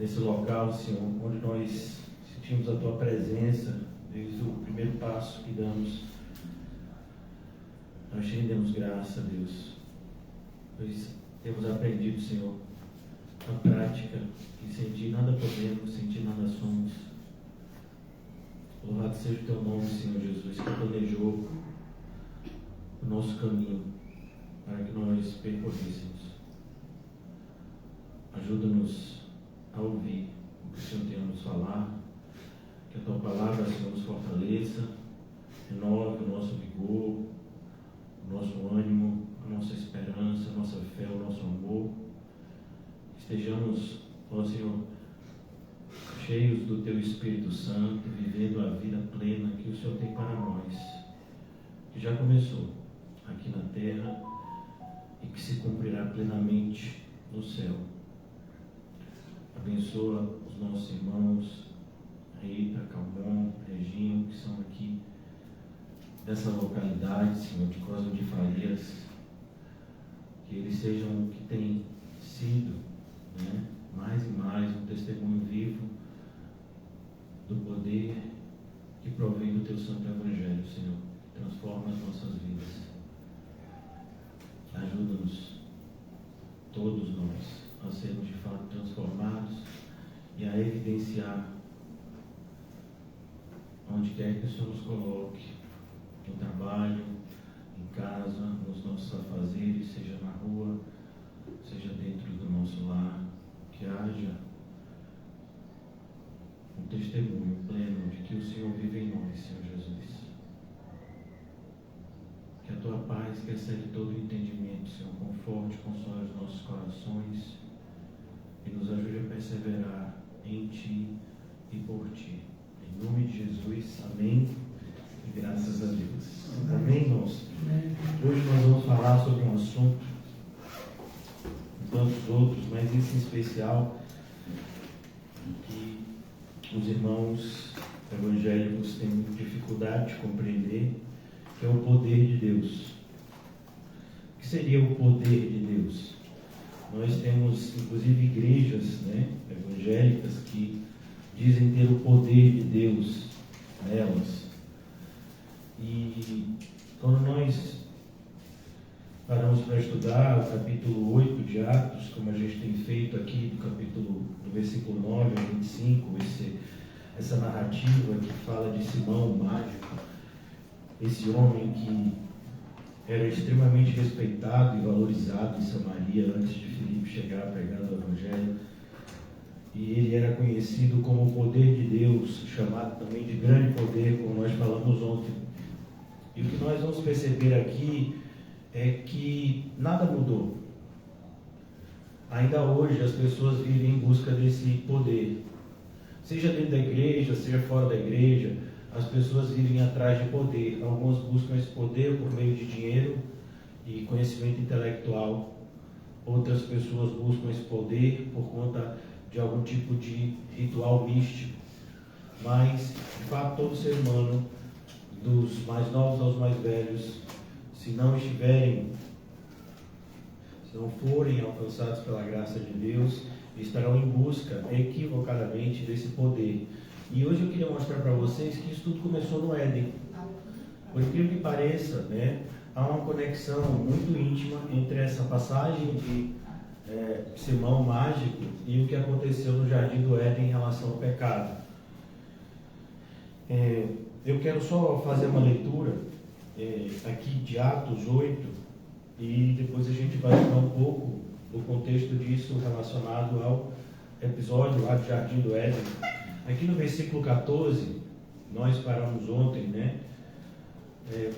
nesse local, Senhor, onde nós sentimos a Tua presença, desde o primeiro passo que damos. Nós te rendemos graça, Deus, pois temos aprendido, Senhor, a prática que sem Ti nada podemos, sem Ti nada somos. Louvado seja o Teu nome, Senhor Jesus, que planejou o nosso caminho para que nós percorrêssemos. Ajuda-nos a ouvir o que o Senhor tem a nos falar, que a Tua palavra, Senhor, nos fortaleça, renove o nosso vigor, o nosso ânimo, a nossa esperança, a nossa fé, o nosso amor. Estejamos, ó Senhor, cheios do Teu Espírito Santo, vivendo a vida plena que o Senhor tem para nós, que já começou aqui na terra e que se cumprirá plenamente no céu. Abençoa os nossos irmãos, Rita, Calmon, Reginho, que são aqui dessa localidade, Senhor, de Cosmo de Farias, que eles sejam o que têm sido, né, mais e mais um testemunho vivo do poder que provém do Teu Santo Evangelho, Senhor. Transforma as nossas vidas. Ajuda-nos, todos nós, a sermos de fato transformados e a evidenciar onde quer que o Senhor nos coloque, no trabalho, em casa, nos nossos afazeres, seja na rua, seja dentro do nosso lar, que haja um testemunho pleno de que o Senhor vive em nós, Senhor Jesus. Que a Tua paz, que excede todo o entendimento, Senhor, conforte, console os nossos corações e nos ajude a perseverar em Ti e por Ti. Em nome de Jesus, amém e graças a Deus. Amém, irmãos? Hoje nós vamos falar sobre um assunto, tantos outros, mas esse em especial, que os irmãos evangélicos têm dificuldade de compreender, que é o poder de Deus. O que seria o poder de Deus? Nós temos, inclusive, igrejas, né, evangélicas que dizem ter o poder de Deus nelas. E quando nós paramos para estudar o capítulo 8 de Atos, como a gente tem feito aqui, do versículo 9 a 25, essa narrativa que fala de Simão o mágico, esse homem que era extremamente respeitado e valorizado em Samaria antes de Filipe chegar pregando o Evangelho, e ele era conhecido como o poder de Deus, chamado também de grande poder, como nós falamos ontem. E o que nós vamos perceber aqui é que nada mudou. Ainda hoje as pessoas vivem em busca desse poder. Seja dentro da igreja, seja fora da igreja, as pessoas vivem atrás de poder. Alguns buscam esse poder por meio de dinheiro e conhecimento intelectual. Outras pessoas buscam esse poder por conta de algum tipo de ritual místico. Mas, de fato, todo ser humano, dos mais novos aos mais velhos, se não forem alcançados pela graça de Deus, estarão em busca equivocadamente desse poder. E hoje eu queria mostrar para vocês que isso tudo começou no Éden. Por incrível que pareça, né, há uma conexão muito íntima entre essa passagem de Simão mágico e o que aconteceu no Jardim do Éden em relação ao pecado. Eu quero só fazer uma leitura aqui de Atos 8 e depois a gente vai falar um pouco do contexto disso relacionado ao episódio lá do Jardim do Éden. Aqui no versículo 14, nós paramos ontem, né?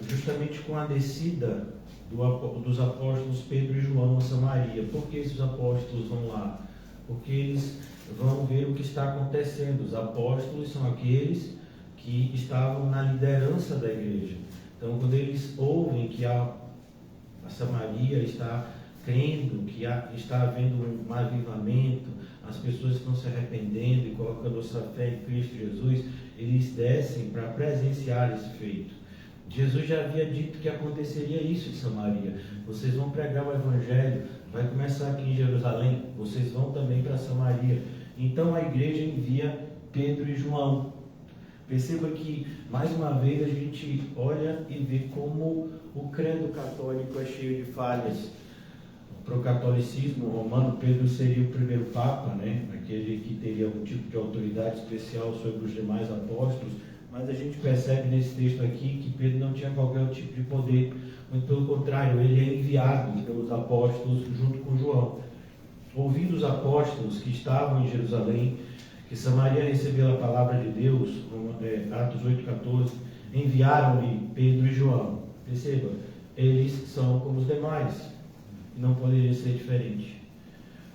Justamente com a descida dos apóstolos Pedro e João a Samaria. Por que esses apóstolos vão lá? Porque eles vão ver o que está acontecendo. Os apóstolos são aqueles que estavam na liderança da igreja. Então, quando eles ouvem que a Samaria está crendo, que está havendo um avivamento, as pessoas estão se arrependendo e colocando a sua fé em Cristo Jesus, eles descem para presenciar esse feito. Jesus já havia dito que aconteceria isso em Samaria. Vocês vão pregar o Evangelho, vai começar aqui em Jerusalém, vocês vão também para Samaria. Então a igreja envia Pedro e João. Perceba que, mais uma vez, a gente olha e vê como o credo católico é cheio de falhas. Para o catolicismo romano, Pedro seria o primeiro papa, né? Aquele que teria algum tipo de autoridade especial sobre os demais apóstolos, mas a gente percebe nesse texto aqui que Pedro não tinha qualquer tipo de poder, muito pelo contrário, ele é enviado pelos apóstolos junto com João. Ouvindo os apóstolos que estavam em Jerusalém, que Samaria recebeu a palavra de Deus, Atos 8,14, enviaram-lhe Pedro e João. Perceba, eles são como os demais, não poderia ser diferente.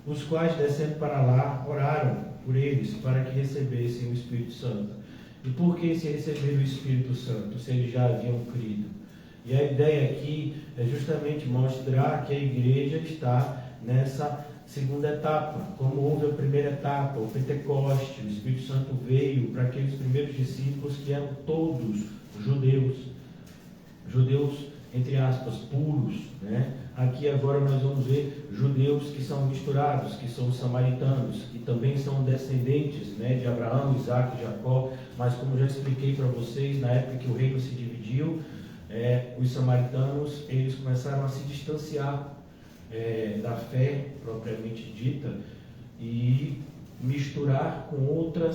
Os quais, descendo para lá, oraram por eles para que recebessem o Espírito Santo. E por que se receber o Espírito Santo, se eles já haviam crido? E a ideia aqui é justamente mostrar que a igreja está nessa segunda etapa. Como houve a primeira etapa, o Pentecoste, o Espírito Santo veio para aqueles primeiros discípulos que eram todos judeus, entre aspas, puros, né? Aqui agora nós vamos ver judeus que são misturados, que são os samaritanos, que também são descendentes, né, de Abraão, Isaac e Jacó, mas como já expliquei para vocês, na época que o reino se dividiu, os samaritanos, eles começaram a se distanciar da fé propriamente dita e misturar com outro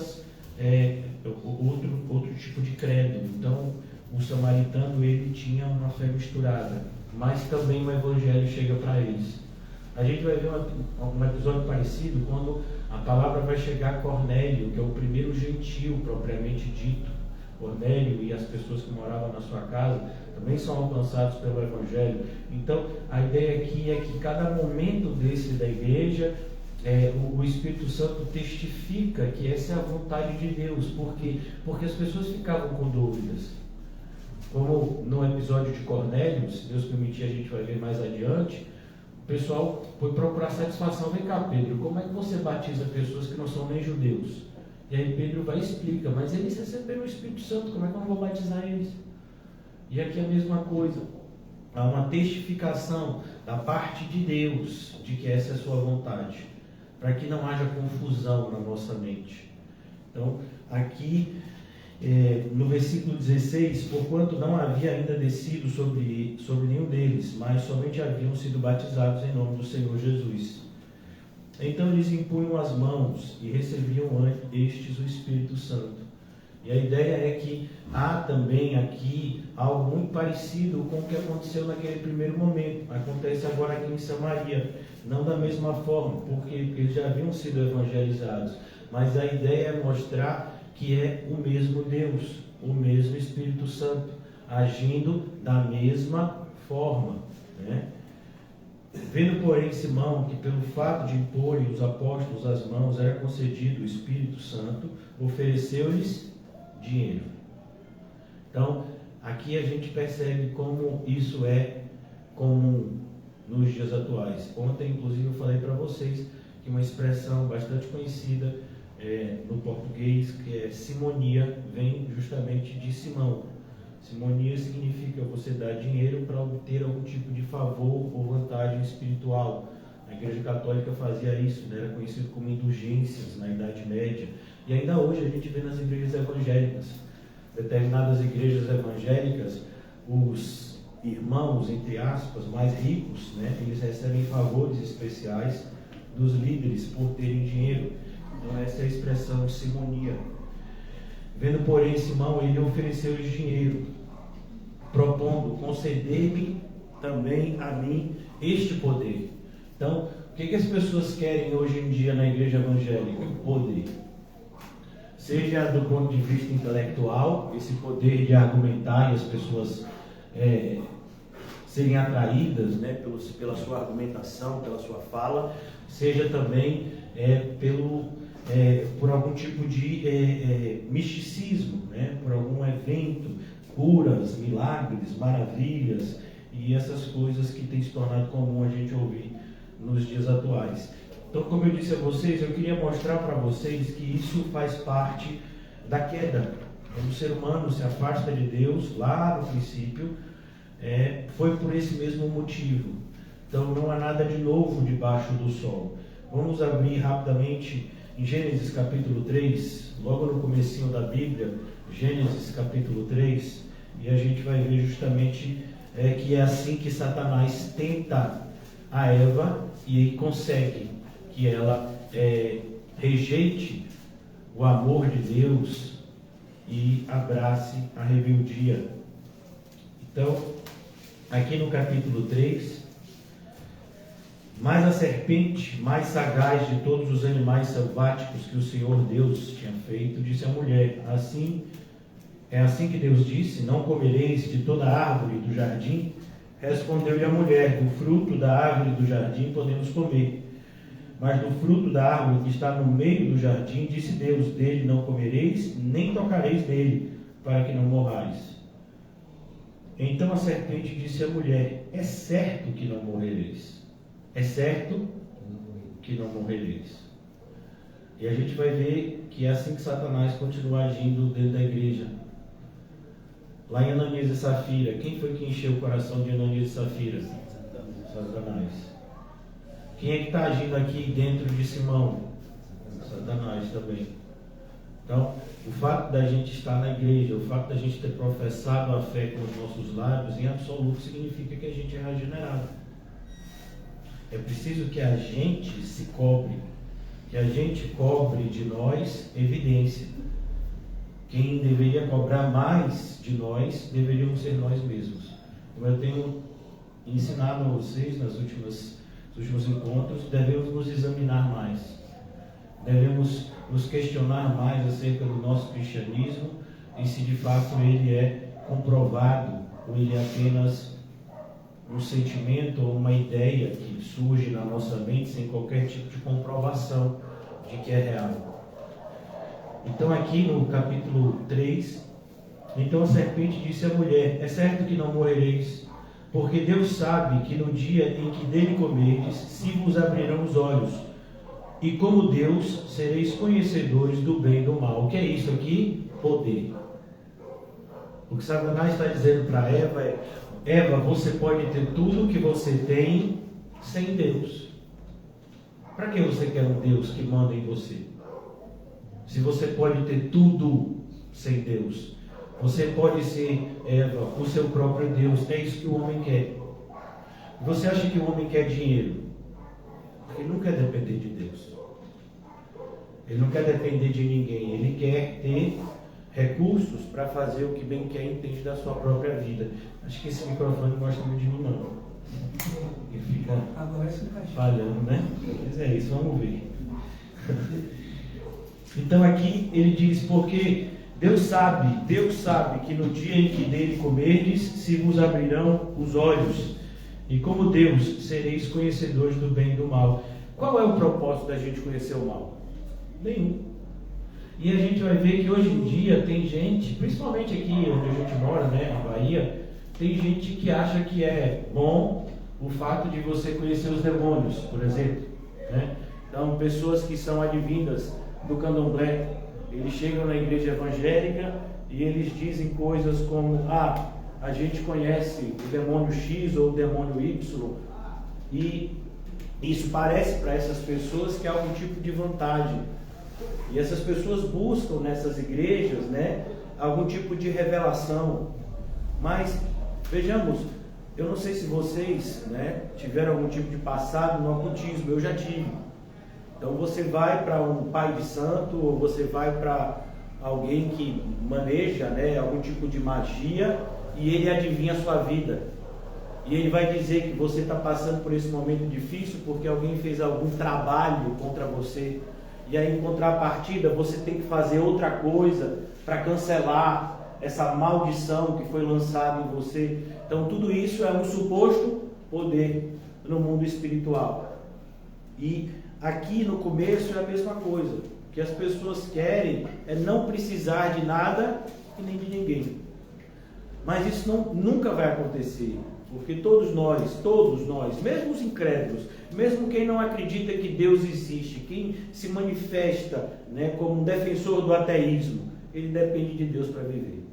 tipo de credo. Então, o samaritano, ele tinha uma fé misturada, mas também o evangelho chega para eles. A gente vai ver um episódio parecido quando a palavra vai chegar a Cornélio, que é o primeiro gentil propriamente dito. Cornélio e as pessoas que moravam na sua casa também são alcançados pelo evangelho. Então, a ideia aqui é que cada momento desse da igreja, o Espírito Santo testifica que essa é a vontade de Deus. Por quê? Porque as pessoas ficavam com dúvidas. Como no episódio de Cornélio, se Deus permitir, a gente vai ver mais adiante, o pessoal foi procurar satisfação. Vem cá, Pedro, como é que você batiza pessoas que não são nem judeus? E aí Pedro vai e explica, mas eles receberam o Espírito Santo, como é que eu não vou batizar eles? E aqui a mesma coisa, há uma testificação da parte de Deus, de que essa é a sua vontade, para que não haja confusão na nossa mente. Então, aqui no versículo 16, porquanto não havia ainda descido sobre nenhum deles, mas somente haviam sido batizados em nome do Senhor Jesus. Então eles impunham as mãos e recebiam estes o Espírito Santo. E a ideia é que há também aqui algo muito parecido com o que aconteceu naquele primeiro momento. Acontece agora aqui em Samaria, não da mesma forma, porque eles já haviam sido evangelizados, mas a ideia é mostrar que é o mesmo Deus, o mesmo Espírito Santo, agindo da mesma forma, né? Vendo, porém, Simão que pelo fato de imporem os apóstolos as mãos era concedido o Espírito Santo, ofereceu-lhes dinheiro. Então, aqui a gente percebe como isso é comum nos dias atuais. Ontem, inclusive, eu falei para vocês que uma expressão bastante conhecida no português, que é simonia, vem justamente de Simão. Simonia significa você dar dinheiro para obter algum tipo de favor ou vantagem espiritual. A Igreja Católica fazia isso, né? Era conhecido como indulgências na Idade Média. E ainda hoje a gente vê nas igrejas evangélicas. Determinadas igrejas evangélicas, os irmãos, entre aspas, mais ricos, né? Eles recebem favores especiais dos líderes por terem dinheiro. Então essa é a expressão de simonia. Vendo, porém, Simão, ele ofereceu-lhes dinheiro, propondo conceder-me também a mim este poder. Então, o que as pessoas querem hoje em dia na igreja evangélica? Poder. Seja do ponto de vista intelectual, esse poder de argumentar e as pessoas serem atraídas, né, pela sua argumentação, pela sua fala, seja também por algum tipo de misticismo, né? Por algum evento, curas, milagres, maravilhas e essas coisas que tem se tornado comum a gente ouvir nos dias atuais. Então, como eu disse a vocês, eu queria mostrar para vocês que isso faz parte da queda. Quando o ser humano se afasta de Deus, lá no princípio, foi por esse mesmo motivo. Então, não há nada de novo debaixo do sol. Vamos abrir rapidamente em Gênesis capítulo 3, logo no comecinho da Bíblia, Gênesis capítulo 3, e a gente vai ver justamente que é assim que Satanás tenta a Eva e consegue que ela rejeite o amor de Deus e abrace a rebeldia. Então, aqui no capítulo 3, mas a serpente, mais sagaz de todos os animais selváticos que o Senhor Deus tinha feito, disse à mulher: é assim que Deus disse: não comereis de toda árvore do jardim? Respondeu-lhe a mulher: do fruto da árvore do jardim podemos comer, mas do fruto da árvore que está no meio do jardim, disse Deus: dele não comereis, nem tocareis nele, para que não morrais. Então a serpente disse à mulher: é certo que não morrereis. É certo que não morrereis. E a gente vai ver que é assim que Satanás continua agindo dentro da igreja. Lá em Ananias e Safira, quem foi que encheu o coração de Ananias e Safira? Satanás. Quem é que está agindo aqui dentro de Simão? Satanás também. Então, o fato da gente estar na igreja, o fato da gente ter professado a fé com os nossos lábios, em absoluto significa que a gente é regenerado. É preciso que a gente se cobre, que a gente cobre de nós evidência. Quem deveria cobrar mais de nós deveríamos ser nós mesmos. Como eu tenho ensinado a vocês nos últimos encontros, devemos nos examinar mais. Devemos nos questionar mais acerca do nosso cristianismo e se de fato ele é comprovado ou ele é apenas um sentimento ou uma ideia que surge na nossa mente sem qualquer tipo de comprovação de que é real. Então aqui no capítulo 3, então a serpente disse à mulher: é certo que não morrereis, porque Deus sabe que no dia em que dele comerdes, se vos abrirão os olhos, e como Deus sereis conhecedores do bem e do mal. O que é isso aqui? Poder. O que Satanás está dizendo para Eva é: Eva, você pode ter tudo o que você tem sem Deus. Para que você quer um Deus que manda em você? Se você pode ter tudo sem Deus. Você pode ser, Eva, o seu próprio Deus. É isso que o homem quer. Você acha que o homem quer dinheiro? Porque ele não quer depender de Deus. Ele não quer depender de ninguém. Ele quer ter recursos para fazer o que bem quer e entende da sua própria vida. Acho que esse microfone não gosta muito de mim, não. Ele fica falhando, né? Mas é isso, vamos ver. Então aqui ele diz: porque Deus sabe que no dia em que dele comerdes, se vos abrirão os olhos, e como Deus sereis conhecedores do bem e do mal. Qual é o propósito da gente conhecer o mal? Nenhum. E a gente vai ver que hoje em dia tem gente, principalmente aqui onde a gente mora, né, na Bahia, tem gente que acha que é bom o fato de você conhecer os demônios, por exemplo, né? Então, pessoas que são advindas do candomblé, eles chegam na igreja evangélica e eles dizem coisas como: a gente conhece o demônio X ou o demônio Y, e isso parece para essas pessoas que é algum tipo de vantagem. E essas pessoas buscam nessas igrejas, né, algum tipo de revelação. Mas, vejamos, eu não sei se vocês, né, tiveram algum tipo de passado no ocultismo. Eu já tive. Então você vai para um pai de santo, ou você vai para alguém que maneja, né, algum tipo de magia, e ele adivinha a sua vida. E ele vai dizer que você está passando por esse momento difícil porque alguém fez algum trabalho contra você. E aí, em contrapartida, você tem que fazer outra coisa para cancelar essa maldição que foi lançada em você. Então, tudo isso é um suposto poder no mundo espiritual. E aqui no começo é a mesma coisa. O que as pessoas querem é não precisar de nada e nem de ninguém. Mas isso nunca vai acontecer. Porque todos nós, mesmo os incrédulos, mesmo quem não acredita que Deus existe, quem se manifesta, né, como um defensor do ateísmo, ele depende de Deus para viver.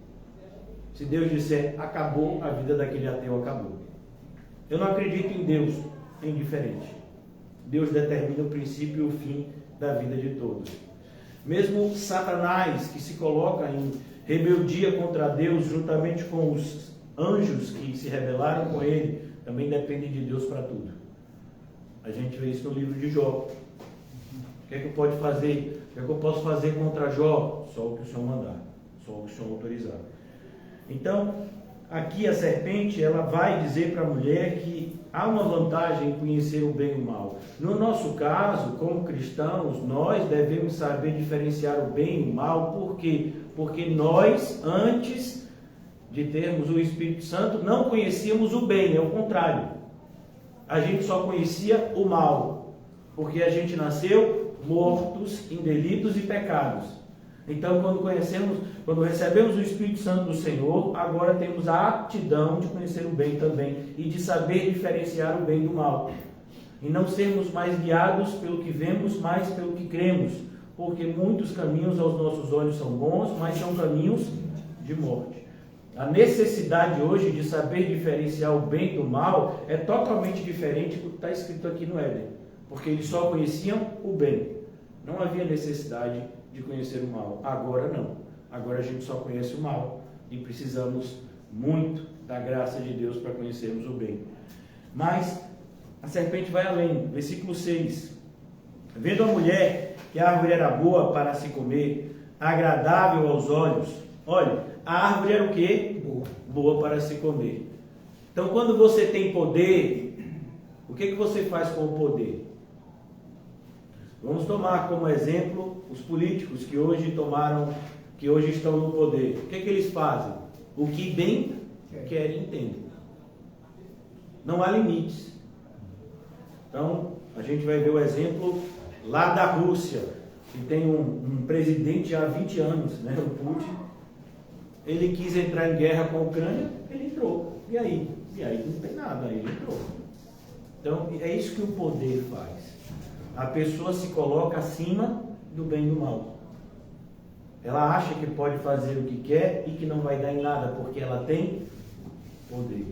Se Deus disser acabou, a vida daquele ateu acabou. Eu não acredito em Deus, é indiferente. Deus determina o princípio e o fim da vida de todos. Mesmo Satanás, que se coloca em rebeldia contra Deus, juntamente com os anjos que se rebelaram com ele, também depende de Deus para tudo. A gente vê isso no livro de Jó. O que é que eu posso fazer? O que é que eu posso fazer contra Jó? Só o que o Senhor mandar, só o que o Senhor autorizar. Então, aqui a serpente, ela vai dizer para a mulher que há uma vantagem em conhecer o bem e o mal. No nosso caso, como cristãos, nós devemos saber diferenciar o bem e o mal. Por quê? Porque nós, antes de termos o Espírito Santo, não conhecíamos o bem, é o contrário. A gente só conhecia o mal, porque a gente nasceu mortos em delitos e pecados. Então, quando recebemos o Espírito Santo do Senhor, agora temos a aptidão de conhecer o bem também e de saber diferenciar o bem do mal. E não sermos mais guiados pelo que vemos, mas pelo que cremos. Porque muitos caminhos aos nossos olhos são bons, mas são caminhos de morte. A necessidade hoje de saber diferenciar o bem do mal é totalmente diferente do que está escrito aqui no Éden. Porque eles só conheciam o bem. Não havia necessidade de conhecer o mal. Agora não. Agora a gente só conhece o mal. E precisamos muito da graça de Deus para conhecermos o bem. Mas a serpente vai além. Versículo 6. Vendo a mulher que a árvore era boa para se comer, agradável aos olhos. Olha, a árvore era o quê? Boa para se comer. Então, quando você tem poder, o que você faz com o poder? Vamos tomar como exemplo os políticos que hoje estão no poder. O que eles fazem? O que bem querem e entendem. Não há limites. Então, a gente vai ver o exemplo lá da Rússia, que tem um presidente há 20 anos, né, o Putin. Ele quis entrar em guerra com a Ucrânia, ele entrou. E aí? E aí não tem nada, aí ele entrou. Então, é isso que o poder faz. A pessoa se coloca acima do bem e do mal. Ela acha que pode fazer o que quer e que não vai dar em nada, porque ela tem poder.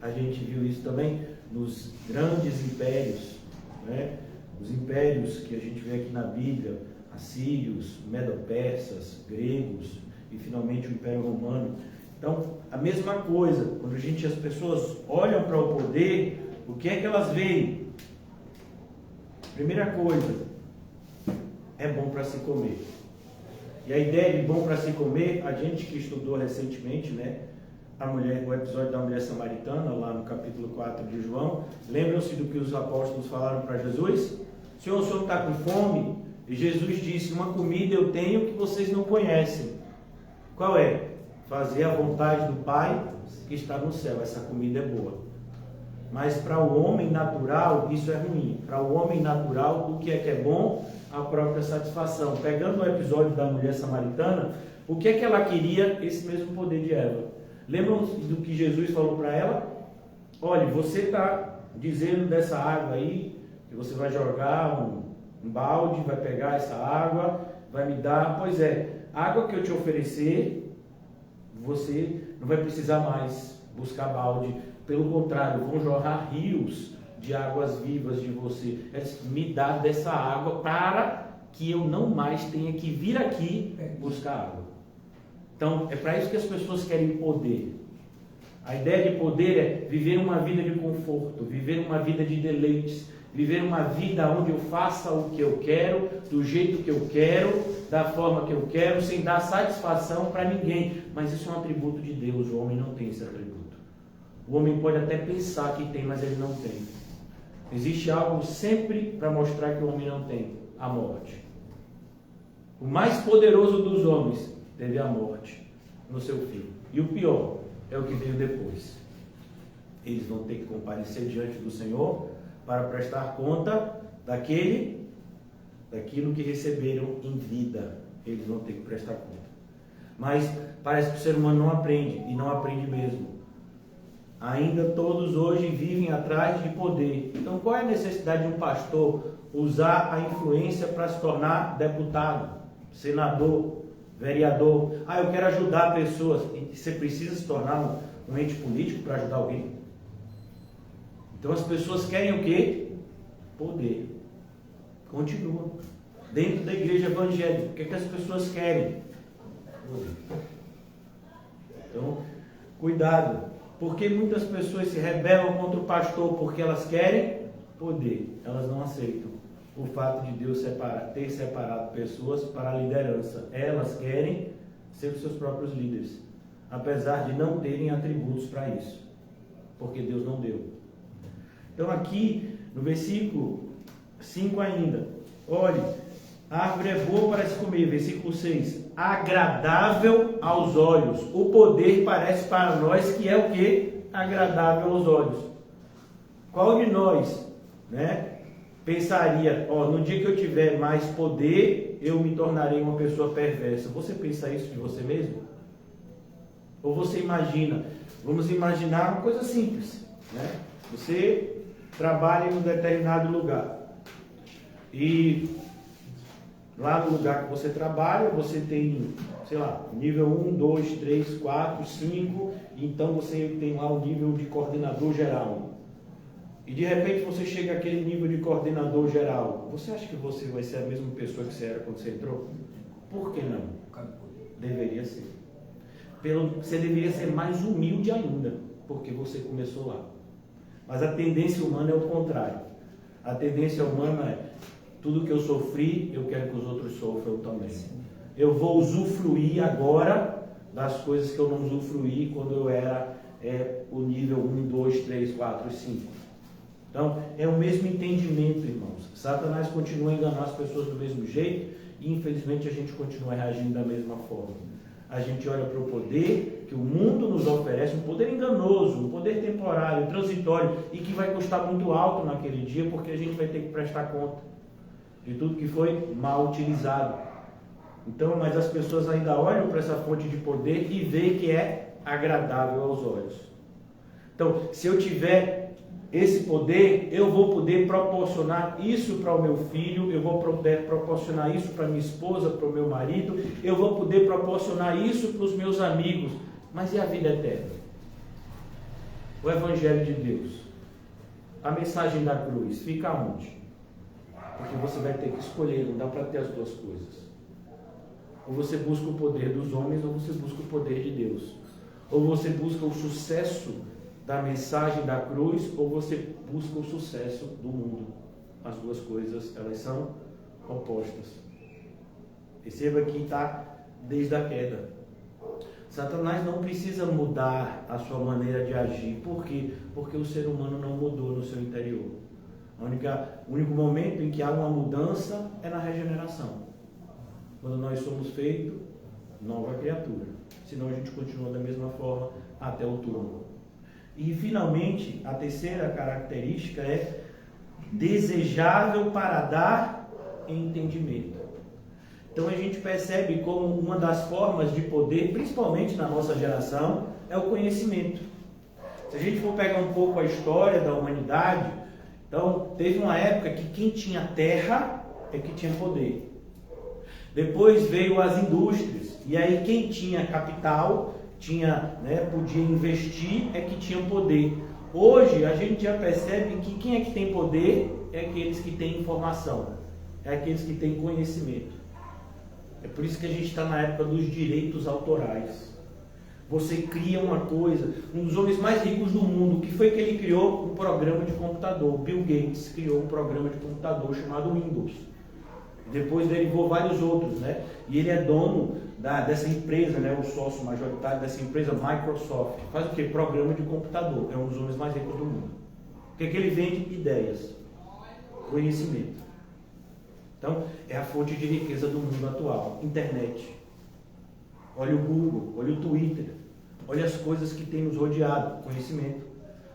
A gente viu isso também nos grandes impérios, né? Os impérios que a gente vê aqui na Bíblia, assírios, medo-persas, gregos e finalmente o Império Romano. Então, a mesma coisa, quando as pessoas olham para o poder, o que é que elas veem? Primeira coisa, é bom para se comer. E a ideia de bom para se comer, a gente que estudou recentemente, né, o episódio da mulher samaritana, lá no capítulo 4 de João, lembram-se do que os apóstolos falaram para Jesus? O senhor está com fome? E Jesus disse, uma comida eu tenho que vocês não conhecem. Qual é? Fazer a vontade do Pai que está no céu. Essa comida é boa. Mas para o homem natural, isso é ruim. Para o homem natural, o que é bom? A própria satisfação. Pegando o episódio da mulher samaritana, o que é que ela queria? Esse mesmo poder de Eva. Lembram do que Jesus falou para ela? Olha, você está dizendo dessa água aí, que você vai jogar um balde, vai pegar essa água, vai me dar. Pois é, a água que eu te oferecer, você não vai precisar mais buscar balde. Pelo contrário, vão jorrar rios de águas vivas de você. Me dá dessa água para que eu não mais tenha que vir aqui buscar água. Então, é para isso que as pessoas querem poder. A ideia de poder é viver uma vida de conforto, viver uma vida de deleites, viver uma vida onde eu faça o que eu quero, do jeito que eu quero, da forma que eu quero, sem dar satisfação para ninguém. Mas isso é um atributo de Deus, o homem não tem esse atributo. O homem pode até pensar que tem, mas ele não tem. Existe algo sempre para mostrar que o homem não tem: a morte. O mais poderoso dos homens teve a morte no seu filho. E o pior é o que veio depois. Eles vão ter que comparecer diante do Senhor para prestar conta daquilo que receberam em vida. Eles vão ter que prestar conta. Mas parece que o ser humano não aprende, e não aprende mesmo. Ainda todos hoje vivem atrás de poder. Então, qual é a necessidade de um pastor usar a influência para se tornar deputado, senador, vereador? Eu quero ajudar pessoas. E você precisa se tornar um ente político para ajudar alguém? Então, as pessoas querem o quê? Poder. Continua. Dentro da igreja evangélica, o que é que as pessoas querem? Então, cuidado. Porque muitas pessoas se rebelam contra o pastor porque elas querem poder. Elas não aceitam o fato de Deus ter separado pessoas para a liderança. Elas querem ser os seus próprios líderes, apesar de não terem atributos para isso, porque Deus não deu. Então aqui no versículo 5 ainda, olhe, a árvore é boa para se comer, versículo 6, agradável aos olhos. O poder parece para nós que é o que? Agradável aos olhos. Qual de nós, pensaria, no dia que eu tiver mais poder, eu me tornarei uma pessoa perversa? Você pensa isso de você mesmo? Ou você imagina? Vamos imaginar uma coisa simples, Você trabalha em um determinado lugar e lá no lugar que você trabalha, você tem, nível 1, 2, 3, 4, 5, então você tem lá o nível de coordenador geral. E de repente você chega àquele nível de coordenador geral. Você acha que você vai ser a mesma pessoa que você era quando você entrou? Por que não? Deveria ser. Você deveria ser mais humilde ainda, porque você começou lá. Mas a tendência humana é o contrário. A tendência humana é: tudo que eu sofri, eu quero que os outros sofram também. Eu vou usufruir agora das coisas que eu não usufruí quando eu era o nível 1, 2, 3, 4 e 5. Então, é o mesmo entendimento, irmãos. Satanás continua a enganar as pessoas do mesmo jeito e, infelizmente, a gente continua reagindo da mesma forma. A gente olha para o poder que o mundo nos oferece, um poder enganoso, um poder temporário, transitório e que vai custar muito alto naquele dia, porque a gente vai ter que prestar conta de tudo que foi mal utilizado. Então, mas as pessoas ainda olham para essa fonte de poder e veem que é agradável aos olhos. Então, se eu tiver esse poder, eu vou poder proporcionar isso para o meu filho, eu vou poder proporcionar isso para minha esposa, para o meu marido, eu vou poder proporcionar isso para os meus amigos. Mas e a vida eterna? O Evangelho de Deus? A mensagem da cruz fica onde? Porque você vai ter que escolher, não dá para ter as duas coisas. Ou você busca o poder dos homens, ou você busca o poder de Deus. Ou você busca o sucesso da mensagem da cruz, ou você busca o sucesso do mundo. As duas coisas, elas são opostas. Perceba que está desde a queda. Satanás não precisa mudar a sua maneira de agir. Por quê? Porque o ser humano não mudou no seu interior. O único momento em que há uma mudança é na regeneração. Quando nós somos feitos nova criatura. Senão a gente continua da mesma forma até o túmulo. E finalmente, a terceira característica é desejável para dar entendimento. Então a gente percebe como uma das formas de poder, principalmente na nossa geração, é o conhecimento. Se a gente for pegar um pouco a história da humanidade, então teve uma época que quem tinha terra é que tinha poder. Depois veio as indústrias, e aí quem tinha capital, podia investir, é que tinha poder. Hoje a gente já percebe que quem é que tem poder é aqueles que têm informação, é aqueles que têm conhecimento. É por isso que a gente está na época dos direitos autorais. Você cria uma coisa, um dos homens mais ricos do mundo, que foi que ele criou um programa de computador. Bill Gates criou um programa de computador chamado Windows. Depois derivou vários outros, E ele é dono dessa empresa, o sócio majoritário dessa empresa, Microsoft. Faz o quê? Programa de computador. É um dos homens mais ricos do mundo. O que é que ele vende? Ideias. Conhecimento. Então, é a fonte de riqueza do mundo atual. Internet. Olha o Google, olha o Twitter. Olha as coisas que tem nos rodeado. Conhecimento.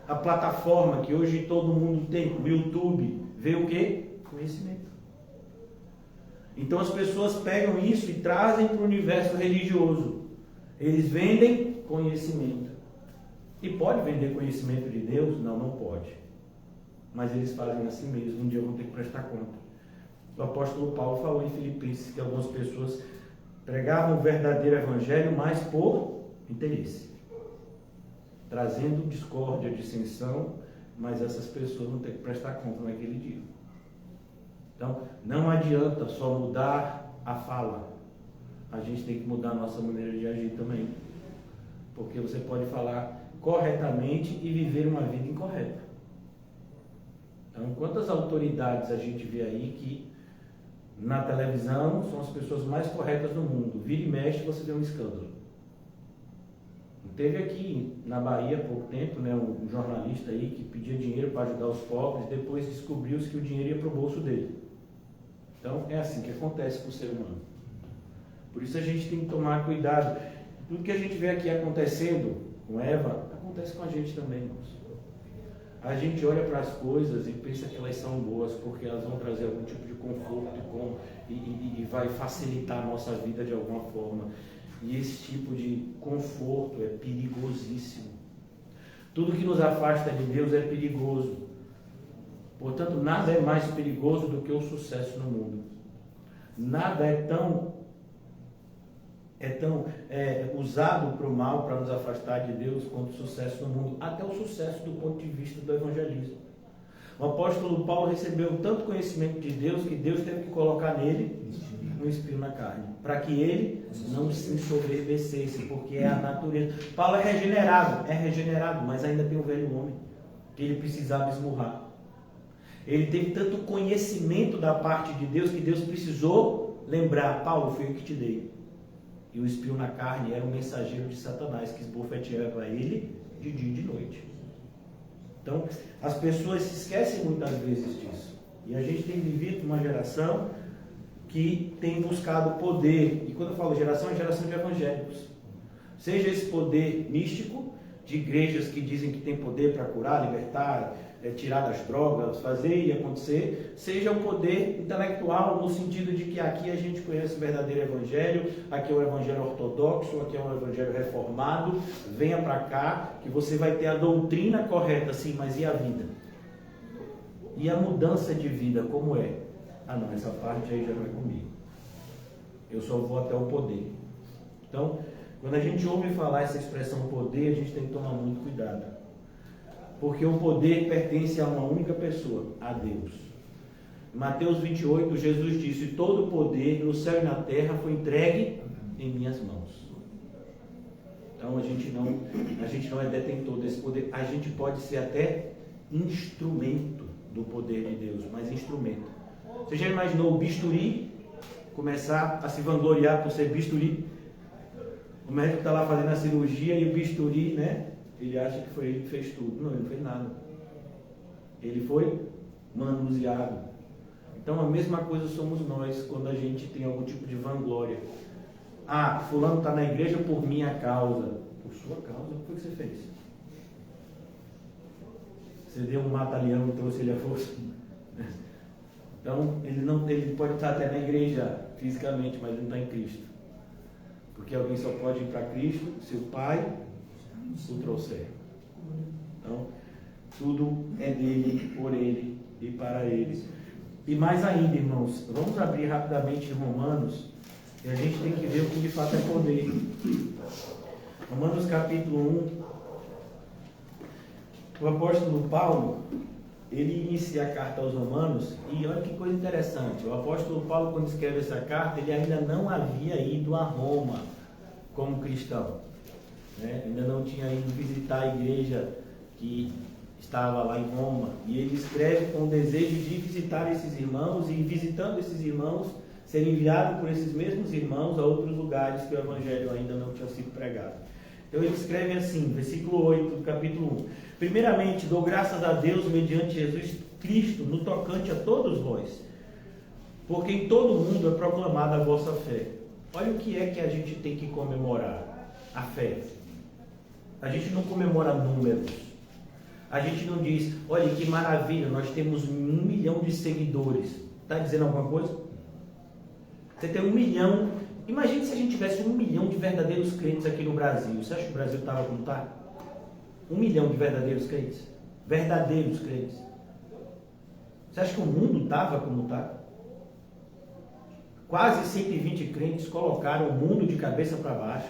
A plataforma que hoje todo mundo tem, o YouTube, vê o quê? Conhecimento. Então as pessoas pegam isso e trazem para o universo religioso. Eles vendem conhecimento. E pode vender conhecimento de Deus? Não, não pode. Mas eles fazem assim mesmo, um dia vão ter que prestar conta. O apóstolo Paulo falou em Filipenses que algumas pessoas pregavam o verdadeiro evangelho, mas por interesse. Trazendo discórdia, dissensão, mas essas pessoas vão ter que prestar conta naquele dia. Então, não adianta só mudar a fala. A gente tem que mudar a nossa maneira de agir também. Porque você pode falar corretamente e viver uma vida incorreta. Então, quantas autoridades a gente vê aí que na televisão são as pessoas mais corretas do mundo. Vira e mexe, você vê um escândalo. Teve aqui na Bahia há pouco tempo, né, um jornalista aí que pedia dinheiro para ajudar os pobres, depois descobriu-se que o dinheiro ia para o bolso dele. Então é assim que acontece com o ser humano. Por isso a gente tem que tomar cuidado. Tudo que a gente vê aqui acontecendo com Eva, acontece com a gente também, irmãos. A gente olha para as coisas e pensa que elas são boas porque elas vão trazer algum tipo de conforto e vai facilitar a nossa vida de alguma forma. E esse tipo de conforto é perigosíssimo. Tudo que nos afasta de Deus é perigoso. Portanto, nada é mais perigoso do que o sucesso no mundo. Nada é tão usado para o mal, para nos afastar de Deus, quanto o sucesso no mundo. Até o sucesso do ponto de vista do evangelismo. O apóstolo Paulo recebeu tanto conhecimento de Deus que Deus teve que colocar nele um espinho na carne, para que ele não se ensoberbecesse, porque é a natureza. Paulo é regenerado, mas ainda tem o velho homem, que ele precisava esmurrar. Ele teve tanto conhecimento da parte de Deus, que Deus precisou lembrar: Paulo, foi eu que te dei. E o espinho na carne era um mensageiro de Satanás, que esbofeteava ele de dia e de noite. Então, as pessoas se esquecem muitas vezes disso. E a gente tem vivido uma geração que tem buscado poder. E quando eu falo geração, é geração de evangélicos. Seja esse poder místico, de igrejas que dizem que tem poder para curar, libertar, tirar das drogas, fazer e acontecer. Seja o poder intelectual, no sentido de que aqui a gente conhece o verdadeiro evangelho, aqui é o evangelho ortodoxo, aqui é o evangelho reformado. Venha para cá, que você vai ter a doutrina correta, sim, mas e a vida? E a mudança de vida, como é? Ah não, essa parte aí já não é comigo. Eu só vou até o poder. Então, quando a gente ouve falar essa expressão poder, a gente tem que tomar muito cuidado. Porque o poder pertence a uma única pessoa, a Deus. Em Mateus 28, Jesus disse: todo o poder no céu e na terra foi entregue em minhas mãos. Então a gente não é detentor desse poder. A gente pode ser até instrumento do poder de Deus, mas instrumento. Você já imaginou o bisturi começar a se vangloriar por ser bisturi? O médico está lá fazendo a cirurgia e o bisturi, né? Ele acha que foi ele que fez tudo. Não, ele não fez nada. Ele foi manuseado. Então a mesma coisa somos nós quando a gente tem algum tipo de vanglória. Ah, fulano está na igreja por minha causa. Por sua causa? O que foi que você fez? Você deu um mata-leão e trouxe ele à força? Então, ele pode estar até na igreja fisicamente, mas ele não está em Cristo. Porque alguém só pode ir para Cristo se o Pai o trouxer. Então, tudo é dele, por ele e para ele. E mais ainda, irmãos, vamos abrir rapidamente em Romanos, e a gente tem que ver o que de fato é poder. Romanos capítulo 1. O apóstolo Paulo, ele inicia a carta aos Romanos, e olha que coisa interessante. O apóstolo Paulo, quando escreve essa carta, ele ainda não havia ido a Roma como cristão, né? Ainda não tinha ido visitar a igreja que estava lá em Roma, e ele escreve com o desejo de visitar esses irmãos, e visitando esses irmãos, ser enviado por esses mesmos irmãos a outros lugares que o evangelho ainda não tinha sido pregado. Então ele escreve assim, versículo 8 do capítulo 1: primeiramente dou graças a Deus mediante Jesus Cristo no tocante a todos vós, porque em todo o mundo é proclamada a vossa fé. Olha o que é que a gente tem que comemorar: a fé. A gente não comemora números. A gente não diz: olha que maravilha, nós temos 1 milhão de seguidores. Está dizendo alguma coisa? Você tem 1 milhão. Imagine se a gente tivesse 1 milhão de verdadeiros crentes aqui no Brasil. Você acha que o Brasil estava como está? 1 milhão de verdadeiros crentes. Verdadeiros crentes. Você acha que o mundo estava como está? Quase 120 crentes colocaram o mundo de cabeça para baixo.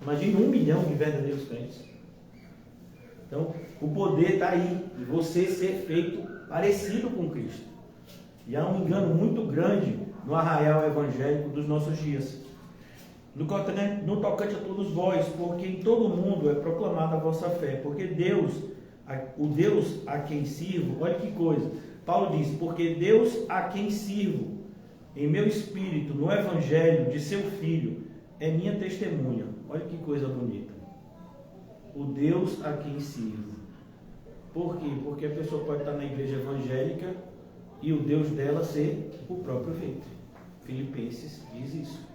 Imagine 1 milhão de verdadeiros crentes. Então, o poder está aí, de você ser feito parecido com Cristo. E há um engano muito grande no arraial evangélico dos nossos dias. No tocante a todos vós, porque em todo mundo é proclamada a vossa fé, porque Deus, o Deus a quem sirvo, olha que coisa, Paulo diz, porque Deus a quem sirvo, em meu espírito, no evangelho de seu Filho, é minha testemunha. Olha que coisa bonita. O Deus a quem sirvo. Por quê? Porque a pessoa pode estar na igreja evangélica e o Deus dela ser o próprio ventre. Filipenses diz isso.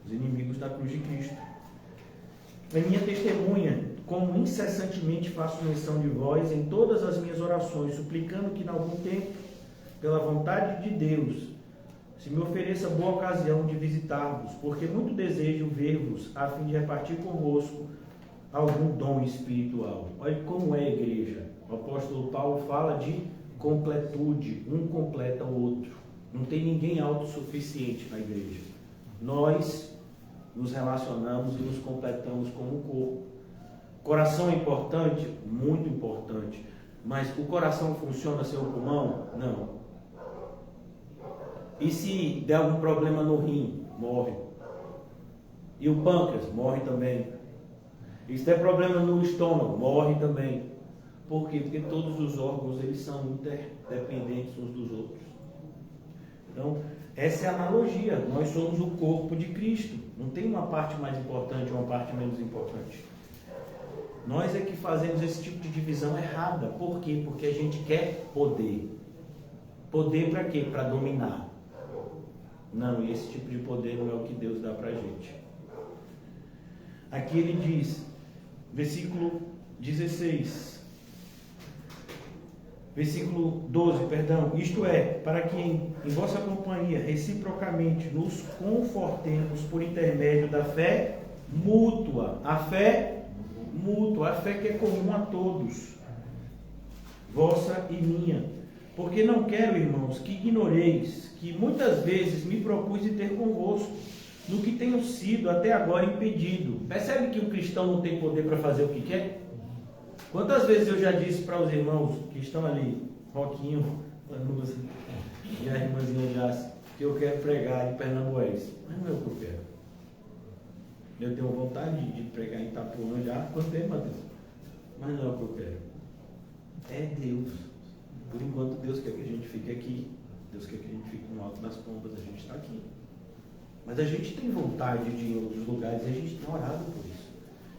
Os inimigos da cruz de Cristo. É minha testemunha, como incessantemente faço menção de vós em todas as minhas orações, suplicando que, em algum tempo, pela vontade de Deus, se me ofereça boa ocasião de visitar-vos, porque muito desejo ver-vos, a fim de repartir convosco algum dom espiritual. Olha como é a igreja. O apóstolo Paulo fala de completude, um completa o outro. Não tem ninguém autossuficiente na igreja. Nós nos relacionamos e nos completamos como um corpo. Coração é importante? Muito importante. Mas o coração funciona sem o pulmão? Não. E se der algum problema no rim? Morre. E o pâncreas? Morre também. E se der problema no estômago? Morre também. Por quê? Porque todos os órgãos eles são interdependentes uns dos outros. Então, essa é a analogia. Nós somos o corpo de Cristo. Não tem uma parte mais importante ou uma parte menos importante. Nós é que fazemos esse tipo de divisão errada. Por quê? Porque a gente quer poder. Poder para quê? Para dominar. Não, e esse tipo de poder não é o que Deus dá para a gente. Aqui ele diz, versículo 16, versículo 12, perdão, isto é, para que em vossa companhia reciprocamente nos confortemos por intermédio da fé mútua, a fé mútua, a fé que é comum a todos, vossa e minha. Porque não quero, irmãos, que ignoreis que muitas vezes me propus de ter convosco, no que tenho sido até agora impedido. Percebe que o cristão não tem poder para fazer o que quer? Quantas vezes eu já disse para os irmãos que estão ali, Roquinho, Lanusa e a irmãzinha Jace, que eu quero pregar em Pernambués. Mas não é o que eu quero. Eu tenho vontade de pregar em Itapuã já há quanto tempo, Matheus? Mas não é o que eu quero. É Deus. Por enquanto Deus quer que a gente fique aqui. Deus quer que a gente fique no alto das pompas. A gente está aqui. Mas a gente tem vontade de ir em outros lugares e a gente tem orado por isso.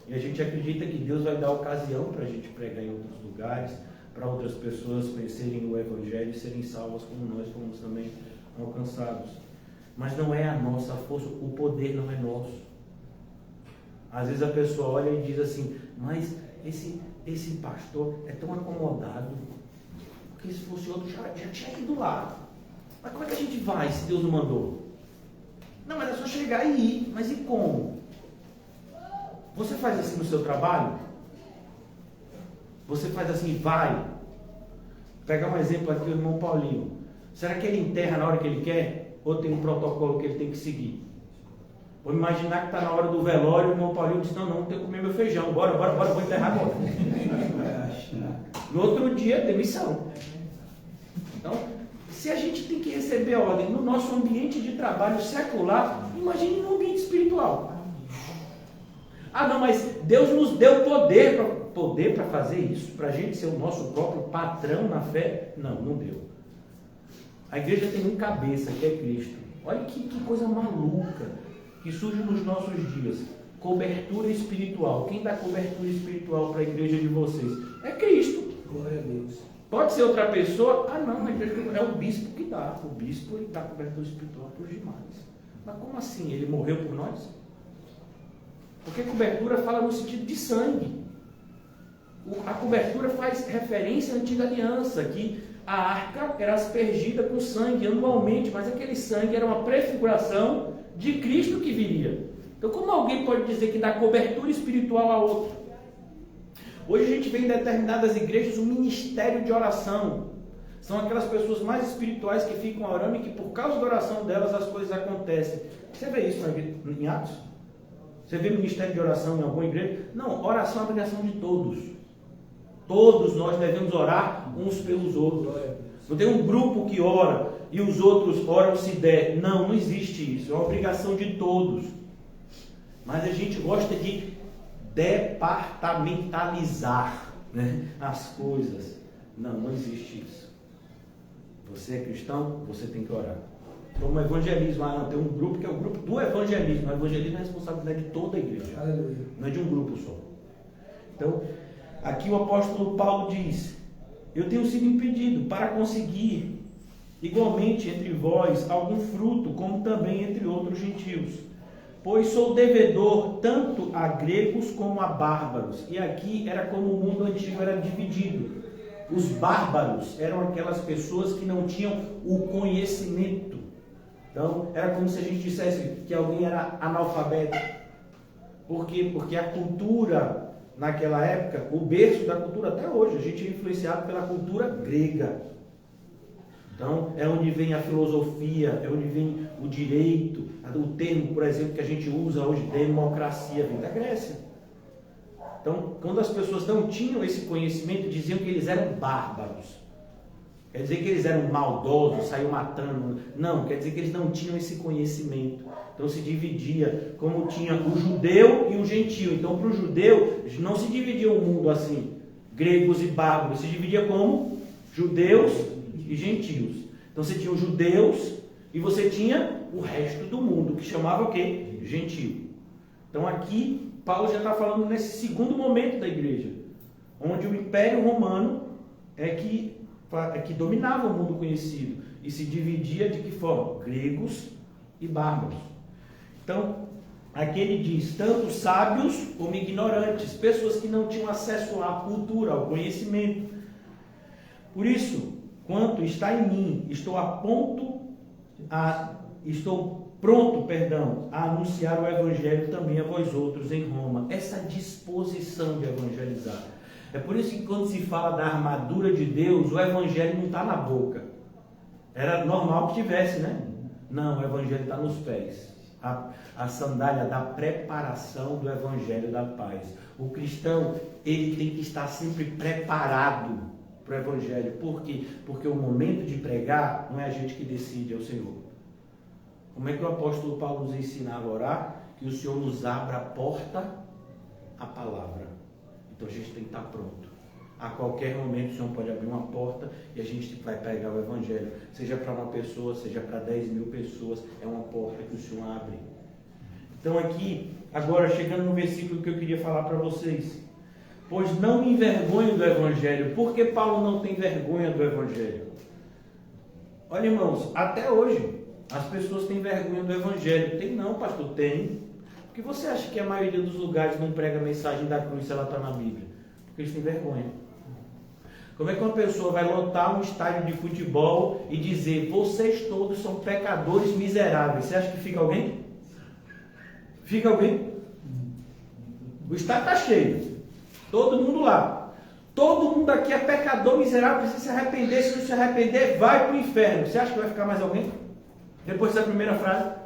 E a gente acredita que Deus vai dar ocasião para a gente pregar em outros lugares, para outras pessoas conhecerem o Evangelho e serem salvas como nós fomos também alcançados. Mas não é a nossa força, o poder não é nosso. Às vezes a pessoa olha e diz assim, mas esse pastor é tão acomodado, porque se fosse outro já tinha ido lá. Mas como é que a gente vai se Deus não mandou? Não, mas é só chegar e ir. Mas e como? Você faz assim no seu trabalho? Você faz assim, vai. Vou pegar um exemplo aqui, o irmão Paulinho. Será que ele enterra na hora que ele quer? Ou tem um protocolo que ele tem que seguir? Vou imaginar que está na hora do velório, o irmão Paulinho diz, não, tenho que comer meu feijão. Bora, vou enterrar agora. No outro dia, demissão. Então, se a gente tem que receber a ordem no nosso ambiente de trabalho secular, imagine no ambiente espiritual. Ah, não, mas Deus nos deu poder para fazer isso, para a gente ser o nosso próprio patrão na fé? Não deu. A igreja tem um cabeça, que é Cristo. Olha que coisa maluca que surge nos nossos dias. Cobertura espiritual. Quem dá cobertura espiritual para a igreja de vocês? É Cristo. Glória a Deus. Pode ser outra pessoa? Ah, não, é o bispo que dá. O bispo ele dá cobertura espiritual para os demais. Mas como assim? Ele morreu por nós? Porque cobertura fala no sentido de sangue. A cobertura faz referência à antiga aliança, que a arca era aspergida com sangue anualmente, mas aquele sangue era uma prefiguração de Cristo que viria. Então, como alguém pode dizer que dá cobertura espiritual a outro? Hoje a gente vê em determinadas igrejas um ministério de oração. São aquelas pessoas mais espirituais que ficam orando e que por causa da oração delas as coisas acontecem. Você vê isso em Atos? Você vê ministério de oração em alguma igreja? Não, oração é a obrigação de todos. Todos nós devemos orar uns pelos outros. Não tem um grupo que ora e os outros oram se der. Não, não existe isso. É uma obrigação de todos. Mas a gente gosta de departamentalizar, né, as coisas. Não, não existe isso. Você é cristão, você tem que orar. Como evangelismo, não, tem um grupo que é o grupo do evangelismo. O evangelismo é a responsabilidade de toda a igreja. Aleluia. Não é de um grupo só. Então, aqui o apóstolo Paulo diz: eu tenho sido impedido para conseguir igualmente entre vós algum fruto, como também entre outros gentios. Pois sou devedor tanto a gregos como a bárbaros. E aqui era como o mundo antigo era dividido. Os bárbaros eram aquelas pessoas que não tinham o conhecimento. Então, era como se a gente dissesse que alguém era analfabeto. Por quê? Porque a cultura, naquela época, o berço da cultura, até hoje, a gente é influenciado pela cultura grega. Então, é onde vem a filosofia, é onde vem o direito, o termo, por exemplo, que a gente usa hoje, democracia, vem da Grécia. Então, quando as pessoas não tinham esse conhecimento, diziam que eles eram bárbaros. Quer dizer que eles eram maldosos, saíam matando. Não, quer dizer que eles não tinham esse conhecimento. Então se dividia, como tinha o judeu e o gentio. Então para o judeu, não se dividia o mundo assim, gregos e bárbaros. Se dividia como judeus e gentios. Então você tinha os judeus e você tinha o resto do mundo, que chamava o quê? Gentio. Então aqui, Paulo já está falando nesse segundo momento da igreja, onde o Império Romano é que dominava o mundo conhecido e se dividia de que forma? Gregos e bárbaros. Então, aqui ele diz, tanto sábios como ignorantes, pessoas que não tinham acesso à cultura, ao conhecimento. Por isso, quanto está em mim, estou pronto, a anunciar o evangelho também a vós outros em Roma. Essa disposição de evangelizar. É por isso que quando se fala da armadura de Deus, o evangelho não está na boca. Era normal que tivesse, né? Não, o evangelho está nos pés. A sandália da preparação do evangelho da paz. O cristão, ele tem que estar sempre preparado para o evangelho. Por quê? Porque o momento de pregar não é a gente que decide, é o Senhor. Como é que o apóstolo Paulo nos ensinava a orar? Que o Senhor nos abra a porta à palavra. Então a gente tem que estar pronto. A qualquer momento o Senhor pode abrir uma porta e a gente vai pregar o evangelho. Seja para uma pessoa, seja para 10.000 pessoas, é uma porta que o Senhor abre. Então aqui, agora chegando no versículo que eu queria falar para vocês. Pois não me envergonho do evangelho. Por que Paulo não tem vergonha do evangelho? Olha, irmãos, até hoje as pessoas têm vergonha do evangelho. Tem não, pastor? Tem. Por que você acha que a maioria dos lugares não prega a mensagem da cruz se ela está na Bíblia? Porque eles têm vergonha. Como é que uma pessoa vai lotar um estádio de futebol e dizer, vocês todos são pecadores miseráveis? Você acha que fica alguém? Fica alguém? O estádio está cheio. Todo mundo lá. Todo mundo aqui é pecador miserável, precisa se arrepender. Se não se arrepender, vai para o inferno. Você acha que vai ficar mais alguém? Depois dessa primeira frase.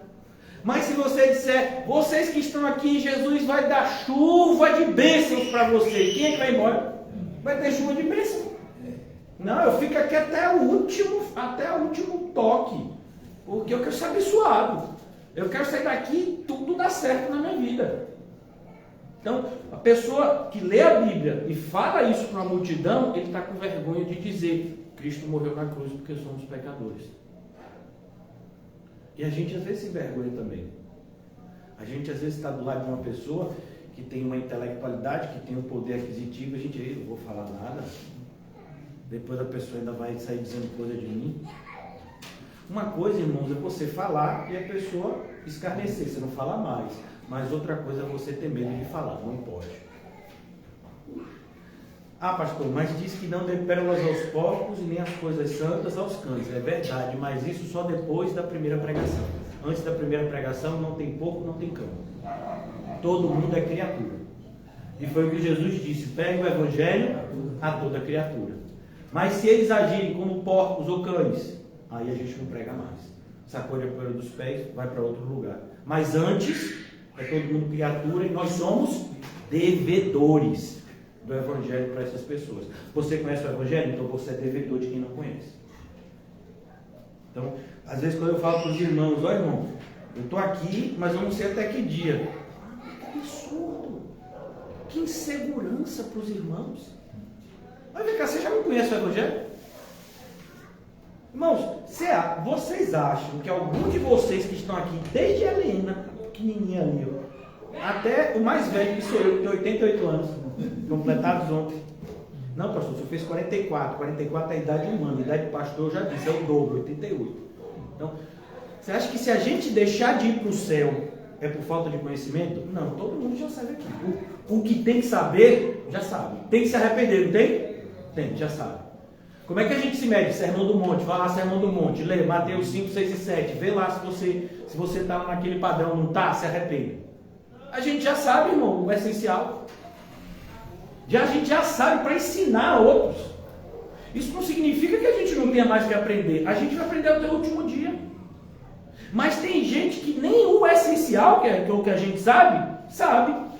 Mas se você disser, vocês que estão aqui, Jesus vai dar chuva de bênçãos para você. Quem é que vai embora? Vai ter chuva de bênção. Não, eu fico aqui até o último toque. Porque eu quero ser abençoado. Eu quero sair daqui e tudo dá certo na minha vida. Então, a pessoa que lê a Bíblia e fala isso para uma multidão, ele está com vergonha de dizer, Cristo morreu na cruz porque somos pecadores. E a gente às vezes se envergonha também. A gente às vezes está do lado de uma pessoa que tem uma intelectualidade, que tem um poder aquisitivo, a gente, não vou falar nada. Depois a pessoa ainda vai sair dizendo coisa de mim. Uma coisa, irmãos, é você falar e a pessoa escarnecer, você não fala mais. Mas outra coisa é você ter medo de falar, não pode. Ah, pastor, mas diz que não dê pérolas aos porcos e nem as coisas santas aos cães. É verdade, mas isso só depois da primeira pregação. Antes da primeira pregação não tem porco, não tem cão. Todo mundo é criatura. E foi o que Jesus disse, pega o evangelho a toda criatura. Mas se eles agirem como porcos ou cães, aí a gente não prega mais. Sacode a poeira dos pés, vai para outro lugar. Mas antes, é todo mundo criatura e nós somos devedores do evangelho para essas pessoas. Você conhece o evangelho? Então você é devedor de quem não conhece. Então, às vezes quando eu falo para os irmãos, olha irmão, eu estou aqui, mas eu não sei até que dia. Que absurdo! Que insegurança para os irmãos. Mas vem cá, você já não conhece o Evangelho? Irmãos, vocês acham que algum de vocês que estão aqui, desde a Helena, pequenininha ali, ó, até o mais velho que sou eu, que tem 88 anos, completados ontem. Não, pastor, o senhor fez 44. 44 é a idade humana, a idade do pastor eu já disse, é o dobro, 88. Então, você acha que se a gente deixar de ir para o céu é por falta de conhecimento? Não, todo mundo já sabe aqui. O que tem que saber, já sabe. Tem que se arrepender, não tem? Tem, já sabe. Como é que a gente se mede? Sermão do Monte, vai lá, Sermão do Monte, lê Mateus 5, 6 e 7, vê lá se você está naquele padrão, não está, se arrepende. A gente já sabe, irmão, o essencial. A gente já sabe para ensinar a outros. Isso não significa que a gente não tenha mais que aprender. A gente vai aprender até o último dia. Mas tem gente que nem o essencial, que é o que a gente sabe.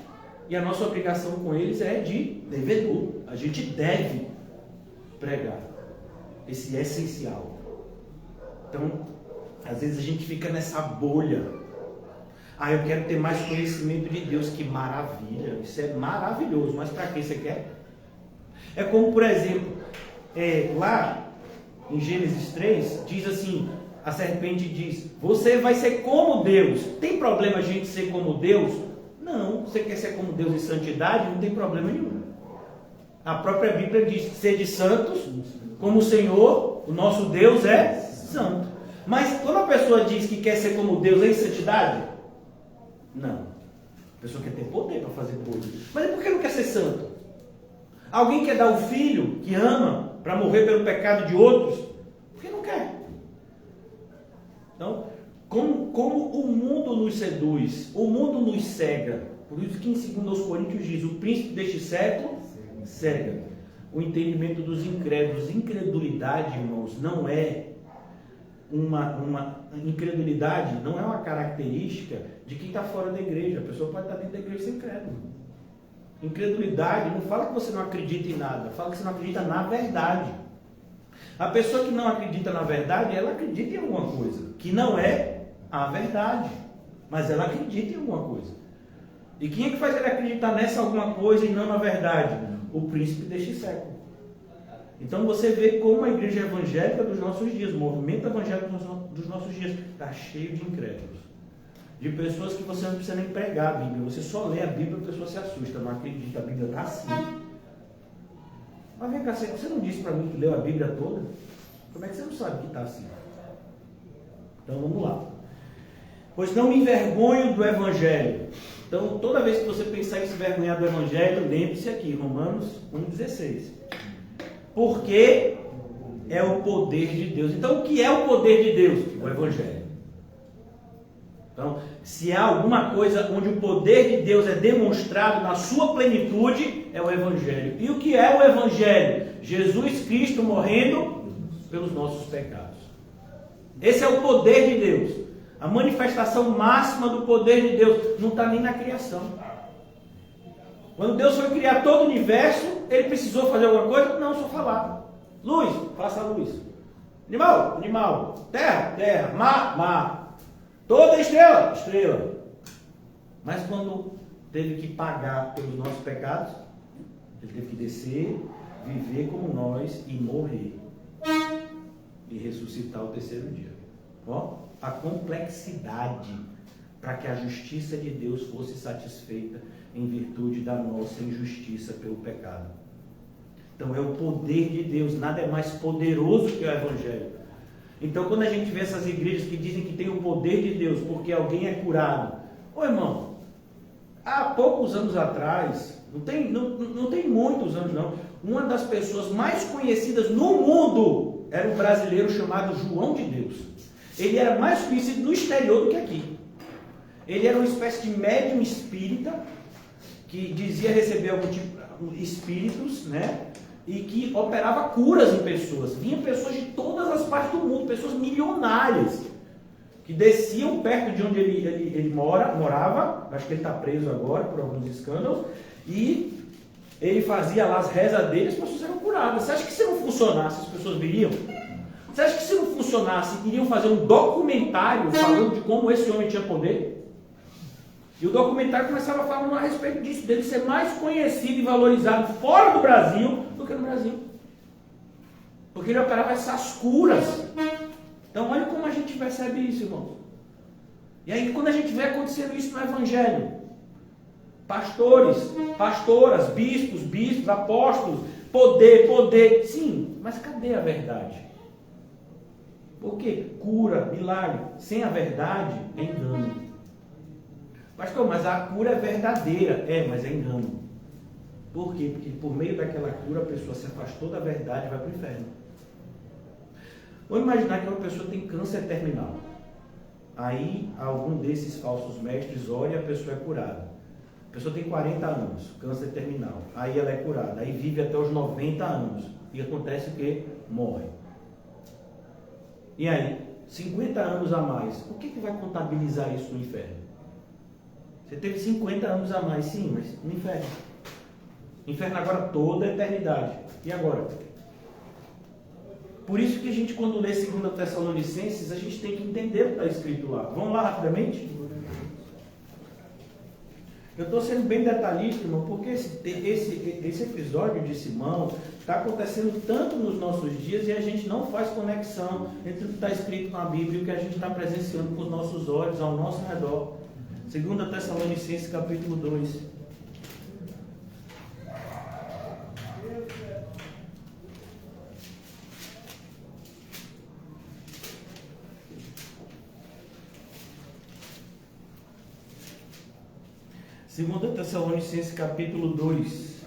E a nossa obrigação com eles é de devedor. A gente deve pregar esse essencial. Então, às vezes a gente fica nessa bolha. Eu quero ter mais conhecimento de Deus. Que maravilha, isso é maravilhoso, mas para que você quer? É como, por exemplo, lá em Gênesis 3, diz assim, a serpente diz, você vai ser como Deus. Tem problema a gente ser como Deus? Não, você quer ser como Deus em santidade? Não tem problema nenhum. A própria Bíblia diz, sede santos, como o Senhor, o nosso Deus é santo. Mas quando a pessoa diz que quer ser como Deus em santidade, não. A pessoa quer ter poder para fazer coisas. Mas por que não quer ser santo? Alguém quer dar o filho que ama para morrer pelo pecado de outros? Por que não quer? Então, como o mundo nos seduz, o mundo nos cega. Por isso que em 2 Coríntios diz, o príncipe deste século cega o entendimento dos incrédulos. Incredulidade, irmãos, não é uma incredulidade, não é uma característica de quem está fora da igreja. A pessoa pode estar dentro da igreja sem crédulo. Incredulidade não fala que você não acredita em nada, fala que você não acredita na verdade. A pessoa que não acredita na verdade, ela acredita em alguma coisa que não é a verdade, mas ela acredita em alguma coisa. E quem é que faz ele acreditar nessa alguma coisa e não na verdade? O príncipe deste século. Então você vê como a igreja evangélica dos nossos dias, o movimento evangélico dos nossos dias, está cheio de incrédulos. De pessoas que você não precisa nem pregar a Bíblia. Você só lê a Bíblia e a pessoa se assusta, não acredita, a Bíblia está assim. Mas vem cá, você não disse para mim que leu a Bíblia toda? Como é que você não sabe que está assim? Então vamos lá. Pois não me envergonho do Evangelho. Então toda vez que você pensar em se envergonhar do Evangelho, lembre-se aqui, Romanos 1,16. Porque é o poder de Deus. Então o que é o poder de Deus? O Evangelho. Então, se há alguma coisa onde o poder de Deus é demonstrado na sua plenitude, é o Evangelho. E o que é o Evangelho? Jesus Cristo morrendo pelos nossos pecados. Esse é o poder de Deus. A manifestação máxima do poder de Deus não está nem na criação. Quando Deus foi criar todo o universo, Ele precisou fazer alguma coisa? Não, só falar. Luz, faça a luz. Animal, animal. Terra, terra. Mar, mar. Toda estrela, estrela. Mas quando teve que pagar pelos nossos pecados, Ele teve que descer, viver como nós e morrer. E ressuscitar o terceiro dia. Ó, a complexidade para que a justiça de Deus fosse satisfeita em virtude da nossa injustiça pelo pecado. Então é o poder de Deus, nada é mais poderoso que o Evangelho. Então quando a gente vê essas igrejas que dizem que tem o poder de Deus porque alguém é curado, ô irmão, há poucos anos atrás, não tem muitos anos não, uma das pessoas mais conhecidas no mundo era um brasileiro chamado João de Deus. Ele era mais conhecido no exterior do que aqui. Ele era uma espécie de médium espírita que dizia receber algum tipo de espíritos, né? E que operava curas em pessoas. Vinham pessoas de todas as partes do mundo, pessoas milionárias, que desciam perto de onde ele morava. Acho que ele está preso agora por alguns escândalos. E ele fazia lá as rezas dele, as pessoas eram curadas. Você acha que se não funcionasse, as pessoas viriam? Você acha que se não funcionasse, iriam fazer um documentário falando de como esse homem tinha poder? E o documentário começava falando a respeito disso, dele ser mais conhecido e valorizado fora do Brasil do que no Brasil. Porque ele operava essas curas. Então olha como a gente percebe isso, irmão. E aí quando a gente vê acontecendo isso no Evangelho, pastores, pastoras, bispos, apóstolos, poder, sim, mas cadê a verdade? Por quê? Cura, milagre, sem a verdade é engano. Pastor, mas a cura é verdadeira, mas é engano. Por quê? Porque por meio daquela cura a pessoa se afastou da verdade e vai para o inferno. Vamos imaginar que uma pessoa tem câncer terminal. Aí algum desses falsos mestres ora e a pessoa é curada. A pessoa tem 40 anos, câncer terminal. Aí ela é curada. Aí vive até os 90 anos. E acontece o quê? Morre. E aí, 50 anos a mais. O que vai contabilizar isso no inferno? Você teve 50 anos a mais, sim, mas no inferno. Inferno agora toda a eternidade. E agora? Por isso que a gente, quando lê 2 Tessalonicenses, a gente tem que entender o que está escrito lá. Vamos lá rapidamente? Eu estou sendo bem detalhista, irmão, porque esse episódio de Simão está acontecendo tanto nos nossos dias e a gente não faz conexão entre o que está escrito na Bíblia e o que a gente está presenciando com os nossos olhos ao nosso redor. 2 Tessalonicenses capítulo 2. Segunda Tessalonicenses capítulo 2,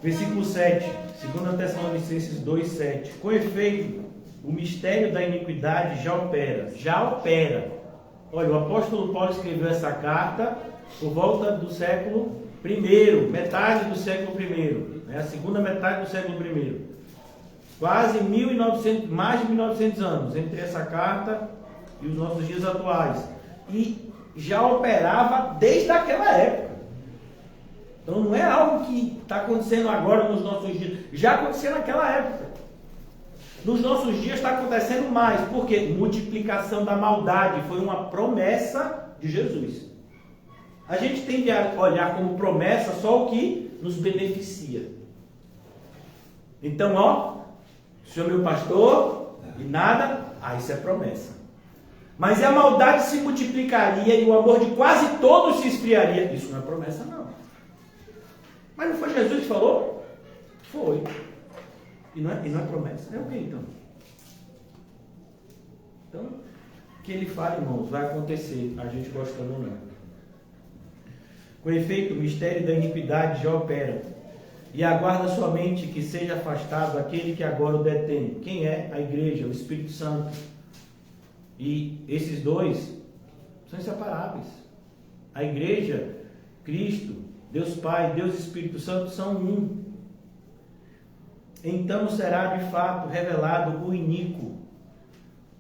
versículo 7, 2 Tessalonicenses 2, 7. Com efeito, o mistério da iniquidade já opera. Olha, o apóstolo Paulo escreveu essa carta por volta do século I, metade do século I, né? A segunda metade do século I. Quase 1900, mais de 1900 anos entre essa carta e os nossos dias atuais. E já operava desde aquela época. Então não é algo que está acontecendo agora nos nossos dias. Já aconteceu naquela época. Nos nossos dias está acontecendo mais. Por quê? Multiplicação da maldade. Foi uma promessa de Jesus. A gente tende a olhar como promessa só o que nos beneficia. Então, o senhor é meu pastor e nada, isso é promessa. Mas a maldade se multiplicaria e o amor de quase todos se esfriaria. Isso não é promessa, não. Mas não foi Jesus que falou? Foi. E não é promessa. É o que então? Então, o que ele fala, irmãos, vai acontecer, a gente gostando ou não. Com efeito, o mistério da iniquidade já opera. E aguarda somente que seja afastado aquele que agora o detém. Quem é? A igreja, o Espírito Santo. E esses dois são inseparáveis. A igreja, Cristo, Deus Pai, Deus Espírito Santo são um. Então será de fato revelado o iníquo,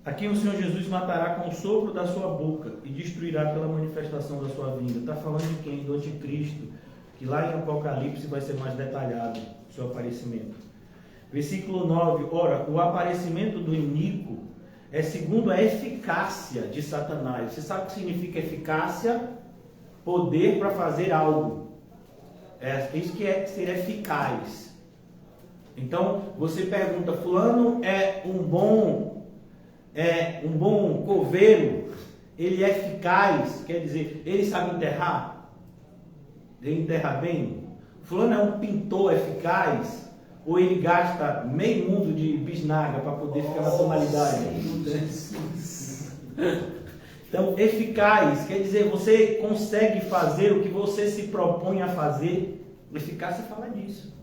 a quem o Senhor Jesus matará com o sopro da sua boca e destruirá pela manifestação da sua vinda. Está falando de quem? Do anticristo, que lá em Apocalipse vai ser mais detalhado o seu aparecimento. Versículo 9. Ora, o aparecimento do iníquo é segundo a eficácia de Satanás. Você sabe o que significa eficácia? Poder para fazer algo. É isso que é ser eficaz. Então, você pergunta, fulano é um bom coveiro, ele é eficaz, quer dizer, ele sabe enterrar? Ele enterra bem? Fulano é um pintor eficaz? Ou ele gasta meio mundo de bisnaga para poder ficar na tonalidade? Então, eficaz, quer dizer, você consegue fazer o que você se propõe a fazer. Eficácia fala disso.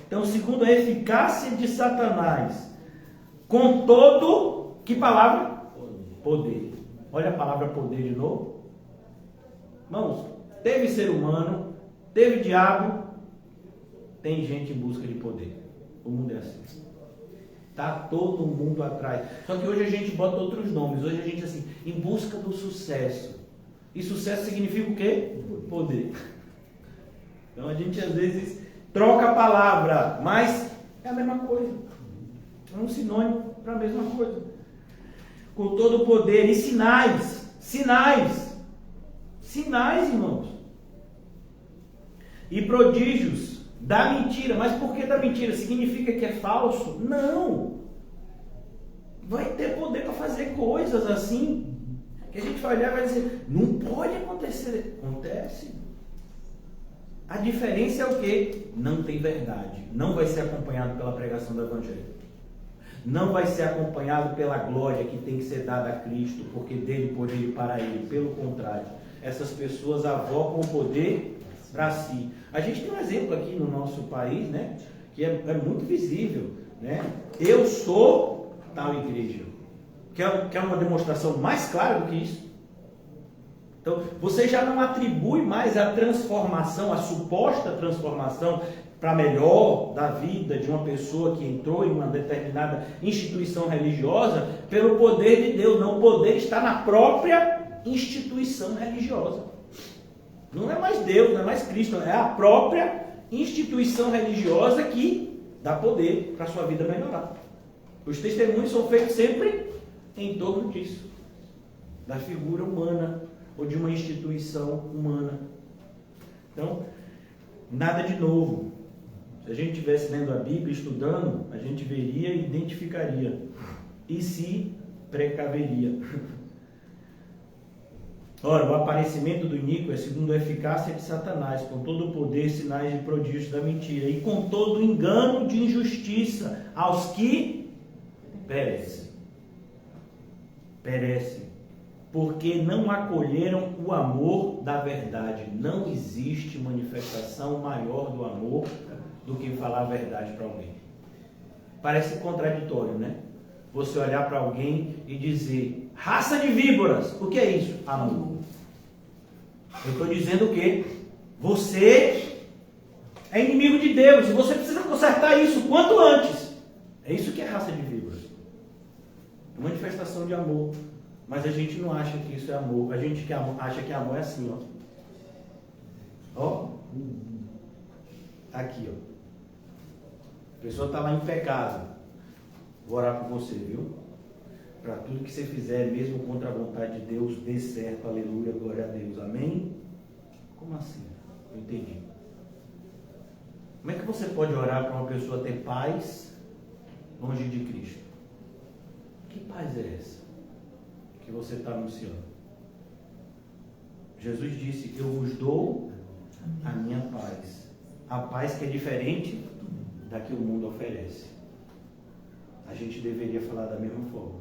Então, segundo a eficácia de Satanás, com todo, que palavra? Poder. Olha a palavra poder de novo. Irmãos, teve ser humano, teve diabo, tem gente em busca de poder. O mundo é assim. Está todo mundo atrás. Só que hoje a gente bota outros nomes. Hoje a gente assim, em busca do sucesso. E sucesso significa o quê? Poder. Então a gente às vezes troca a palavra, mas é a mesma coisa. É um sinônimo para a mesma coisa. Com todo o poder e sinais. Sinais, irmãos. E prodígios da mentira. Mas por que da mentira? Significa que é falso? Não. Vai ter poder para fazer coisas assim, que a gente vai olhar e vai dizer, não pode acontecer. Acontece. A diferença é o quê? Não tem verdade. Não vai ser acompanhado pela pregação do Evangelho. Não vai ser acompanhado pela glória que tem que ser dada a Cristo, porque dele, por ele, para ele. Pelo contrário, essas pessoas avocam o poder para si. A gente tem um exemplo aqui no nosso país, né, que é muito visível, né? Eu sou tal igreja. Quer uma demonstração mais clara do que isso? Então, você já não atribui mais a transformação, a suposta transformação para melhor da vida de uma pessoa que entrou em uma determinada instituição religiosa pelo poder de Deus. Não, o poder está na própria instituição religiosa. Não é mais Deus, não é mais Cristo, é a própria instituição religiosa que dá poder para a sua vida melhorar. Os testemunhos são feitos sempre em torno disso, da figura humana ou de uma instituição humana. Então, nada de novo. Se a gente estivesse lendo a Bíblia, estudando, a gente veria e identificaria e se precaveria. Ora, o aparecimento do iníquo é segundo a eficácia de Satanás, com todo o poder, sinais e prodígios da mentira, e com todo o engano de injustiça aos que perecem, porque não acolheram o amor da verdade. Não existe manifestação maior do amor do que falar a verdade para alguém. Parece contraditório, né? Você olhar para alguém e dizer, raça de víboras, o que é isso? Amor. Eu estou dizendo o quê? Você é inimigo de Deus e você precisa consertar isso quanto antes. É isso que é raça de víboras. É manifestação de amor. Mas a gente não acha que isso é amor. A gente acha que amor é assim, ó. Ó. Aqui, ó. A pessoa está lá em pecado. Vou orar por você, viu? Para tudo que você fizer, mesmo contra a vontade de Deus, dê certo. Aleluia, glória a Deus. Amém? Como assim? Eu entendi. Como é que você pode orar para uma pessoa ter paz longe de Cristo? Que paz é essa que você está anunciando? Jesus disse, eu vos dou a minha paz. A paz que é diferente da que o mundo oferece. A gente deveria falar da mesma forma.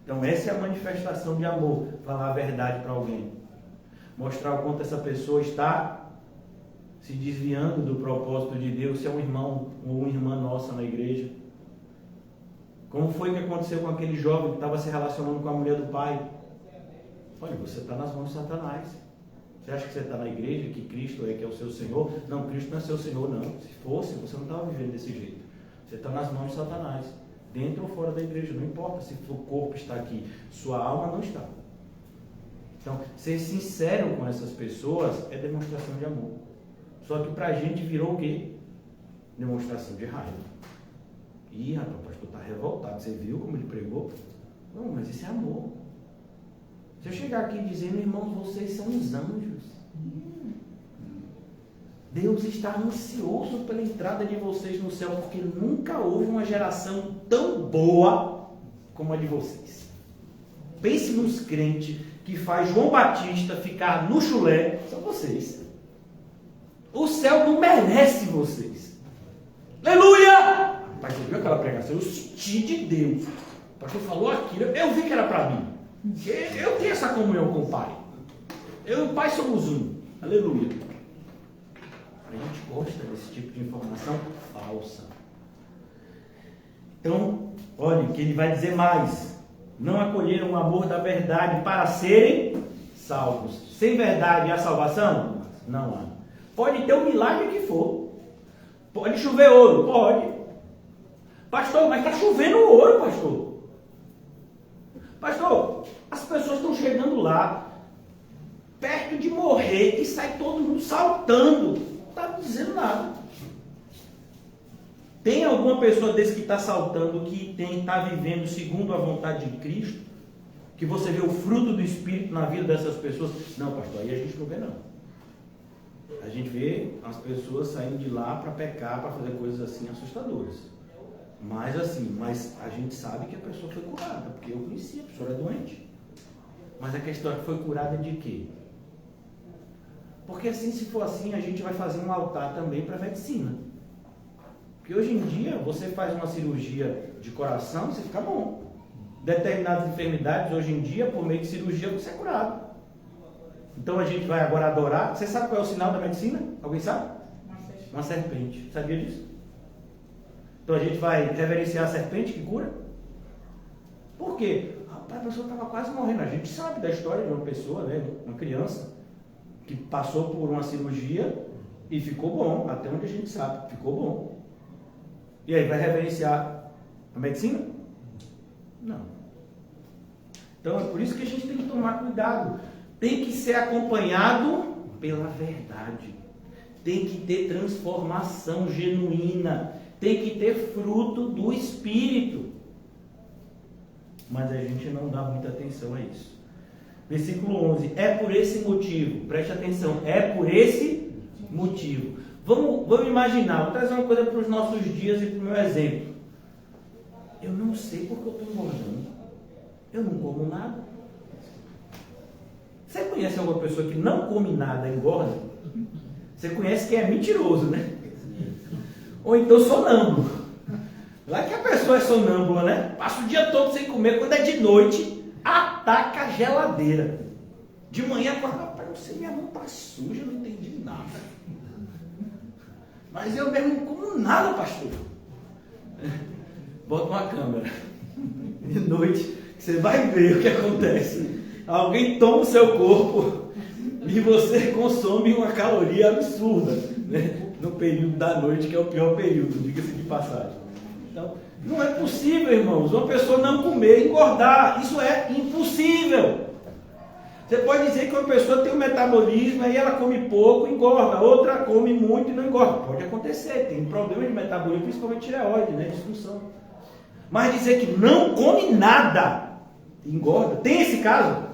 Então essa é a manifestação de amor. Falar a verdade para alguém. Mostrar o quanto essa pessoa está se desviando do propósito de Deus. Se é um irmão ou uma irmã nossa na igreja. Como foi que aconteceu com aquele jovem que estava se relacionando com a mulher do pai? Olha, você está nas mãos de Satanás. Você acha que você está na igreja, que Cristo é que é o seu Senhor? Não, Cristo não é seu Senhor, não. Se fosse, você não estava vivendo desse jeito. Você está nas mãos de Satanás. Dentro ou fora da igreja, não importa se o corpo está aqui, sua alma não está. Então, ser sincero com essas pessoas é demonstração de amor. Só que pra gente virou o quê? Demonstração de raiva. Ih, rapaz, o pastor está revoltado. Você viu como ele pregou? Não, mas isso é amor. Se eu chegar aqui dizendo, irmãos, vocês são os anjos. Deus está ansioso pela entrada de vocês no céu, porque nunca houve uma geração tão boa como a de vocês. Pense nos crentes que faz João Batista ficar no chulé, são vocês. O céu não merece vocês. Aleluia! Mas você viu aquela pregação? Eu senti de Deus. O pastor falou aquilo, eu vi que era para mim. Eu tenho essa comunhão com o Pai. Eu e o Pai somos um. Aleluia. A gente gosta desse tipo de informação falsa. Então, olha, que ele vai dizer mais. Não acolheram o amor da verdade para serem salvos. Sem verdade há salvação? Não há. Pode ter o milagre que for. Pode chover ouro? Pode. Pastor, mas está chovendo ouro, pastor. Pastor, as pessoas estão chegando lá, perto de morrer, e sai todo mundo saltando. Não está dizendo nada. Tem alguma pessoa desse que está saltando, que está vivendo segundo a vontade de Cristo? Que você vê o fruto do Espírito na vida dessas pessoas? Não, pastor, aí a gente não vê não. A gente vê as pessoas saindo de lá para pecar, para fazer coisas assim assustadoras. Mas a gente sabe que a pessoa foi curada, porque eu conheci, a pessoa era doente. Mas a questão é que foi curada de quê? Porque assim, se for assim, a gente vai fazer um altar também para a medicina. Porque hoje em dia, você faz uma cirurgia de coração e você fica bom. Determinadas enfermidades, hoje em dia, por meio de cirurgia, você é curado. Então a gente vai agora adorar. Você sabe qual é o sinal da medicina? Alguém sabe? Uma serpente. Sabia disso? Então a gente vai reverenciar a serpente que cura? Por quê? A pessoa estava quase morrendo. A gente sabe da história de uma pessoa, né? Uma criança, que passou por uma cirurgia e ficou bom. Até onde a gente sabe, ficou bom. E aí, vai reverenciar a medicina? Não. Então é por isso que a gente tem que tomar cuidado. Tem que ser acompanhado pela verdade. Tem que ter transformação genuína. Tem que ter fruto do Espírito. Mas a gente não dá muita atenção a isso. Versículo 11. É por esse motivo. Preste atenção. É por esse motivo. Vamos imaginar. Vou trazer uma coisa para os nossos dias e para o meu exemplo. Eu não sei porque eu estou engordando. Eu não como nada. Você conhece alguma pessoa que não come nada e engorda? Você conhece quem é mentiroso, né? Ou então sonâmbulo. Lá que a pessoa é sonâmbula, né? Passa o dia todo sem comer. Quando é de noite, ataca a geladeira. De manhã, rapaz, não sei, minha mão tá suja, eu não entendi nada. Mas eu mesmo não como nada, pastor. Bota uma câmera. De noite, você vai ver o que acontece. Alguém toma o seu corpo e você consome uma caloria absurda, né? No período da noite, que é o pior período, diga-se de passagem. Então, não é possível, irmãos, uma pessoa não comer e engordar. Isso é impossível. Você pode dizer que uma pessoa tem um metabolismo, aí ela come pouco e engorda, outra come muito e não engorda. Pode acontecer, tem problema de metabolismo, principalmente tireoide, né? Disfunção. Mas dizer que não come nada e engorda, tem esse caso?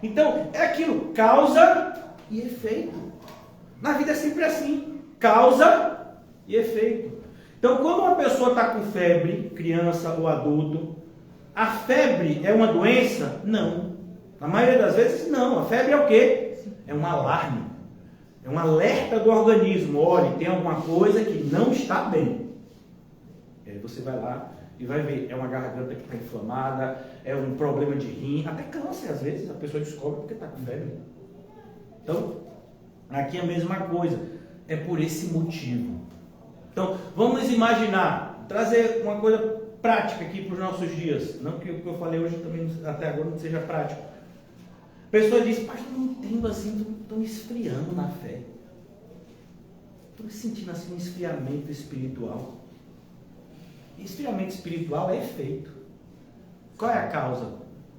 Então, é aquilo, causa e efeito. Na vida é sempre assim, causa e efeito. Então, quando uma pessoa está com febre, criança ou adulto, a febre é uma doença? Não. Na maioria das vezes, não. A febre é o quê? É um alarme. É um alerta do organismo. Olha, tem alguma coisa que não está bem. E aí você vai lá e vai ver. É uma garganta que está inflamada, é um problema de rim, até câncer às vezes. A pessoa descobre porque está com febre. Então, aqui é a mesma coisa. É por esse motivo. Então, vamos imaginar, trazer uma coisa prática aqui para os nossos dias. Não que o que eu falei hoje também até agora não seja prático. A pessoa diz, pastor, não entendo assim, estou me esfriando na fé. Estou me sentindo assim um esfriamento espiritual. E esfriamento espiritual é efeito. Qual é a causa?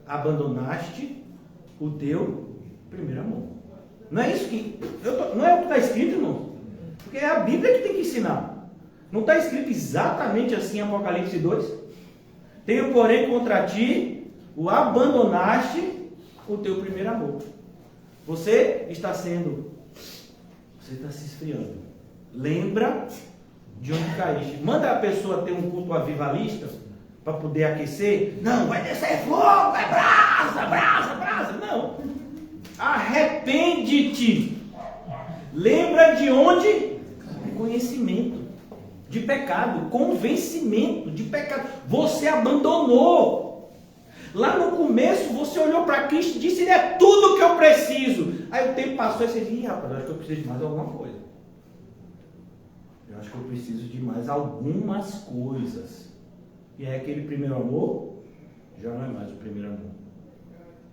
Abandonaste o teu primeiro amor. Não é isso que... não é o que está escrito, irmão. Porque é a Bíblia que tem que ensinar. Não está escrito exatamente assim em Apocalipse 2? Tenho, porém, contra ti o abandonaste o teu primeiro amor. Você está se esfriando. Lembra de onde caíste. Manda a pessoa ter um culto avivalista para poder aquecer. Não, vai descer fogo, é brasa, brasa, brasa. Não. Arrepende-te. Lembra de onde? Conhecimento de pecado, convencimento de pecado. Você abandonou. Lá no começo, você olhou para Cristo e disse, ele é tudo que eu preciso. Aí o tempo passou e você disse, rapaz, eu acho que eu preciso de mais alguma coisa. Eu acho que eu preciso de mais algumas coisas. E aí aquele primeiro amor, já não é mais o primeiro amor.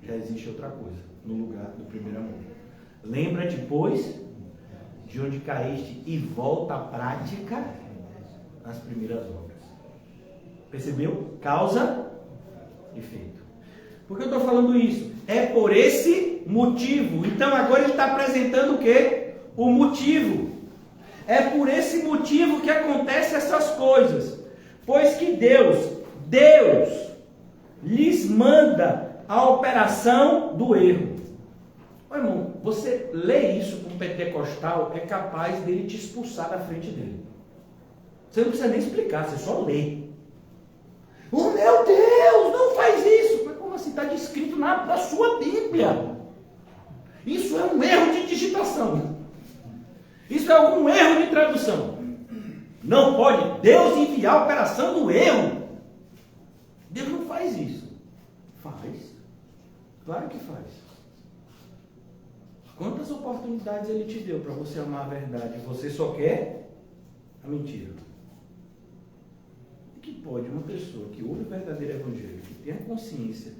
Já existe outra coisa no lugar do primeiro amor. Lembra-te, pois, de onde caíste e volta à prática as primeiras obras. Percebeu? Causa, efeito. Por que eu estou falando isso? É por esse motivo. Então agora ele está apresentando o quê? O motivo. É por esse motivo que acontecem essas coisas. Pois que Deus lhes manda a operação do erro. Ô, irmão, você lê isso com um pentecostal, é capaz dele te expulsar da frente dele. Você não precisa nem explicar, você só lê. Oh, meu Deus, não faz isso. Mas como assim? Está descrito na sua Bíblia. Isso é um erro de digitação. Isso é algum erro de tradução. Não pode Deus enviar a operação do erro. Deus não faz isso. Faz. Claro que faz. Quantas oportunidades Ele te deu para você amar a verdade? Você só quer a mentira. E que pode uma pessoa que ouve o verdadeiro evangelho, que tem a consciência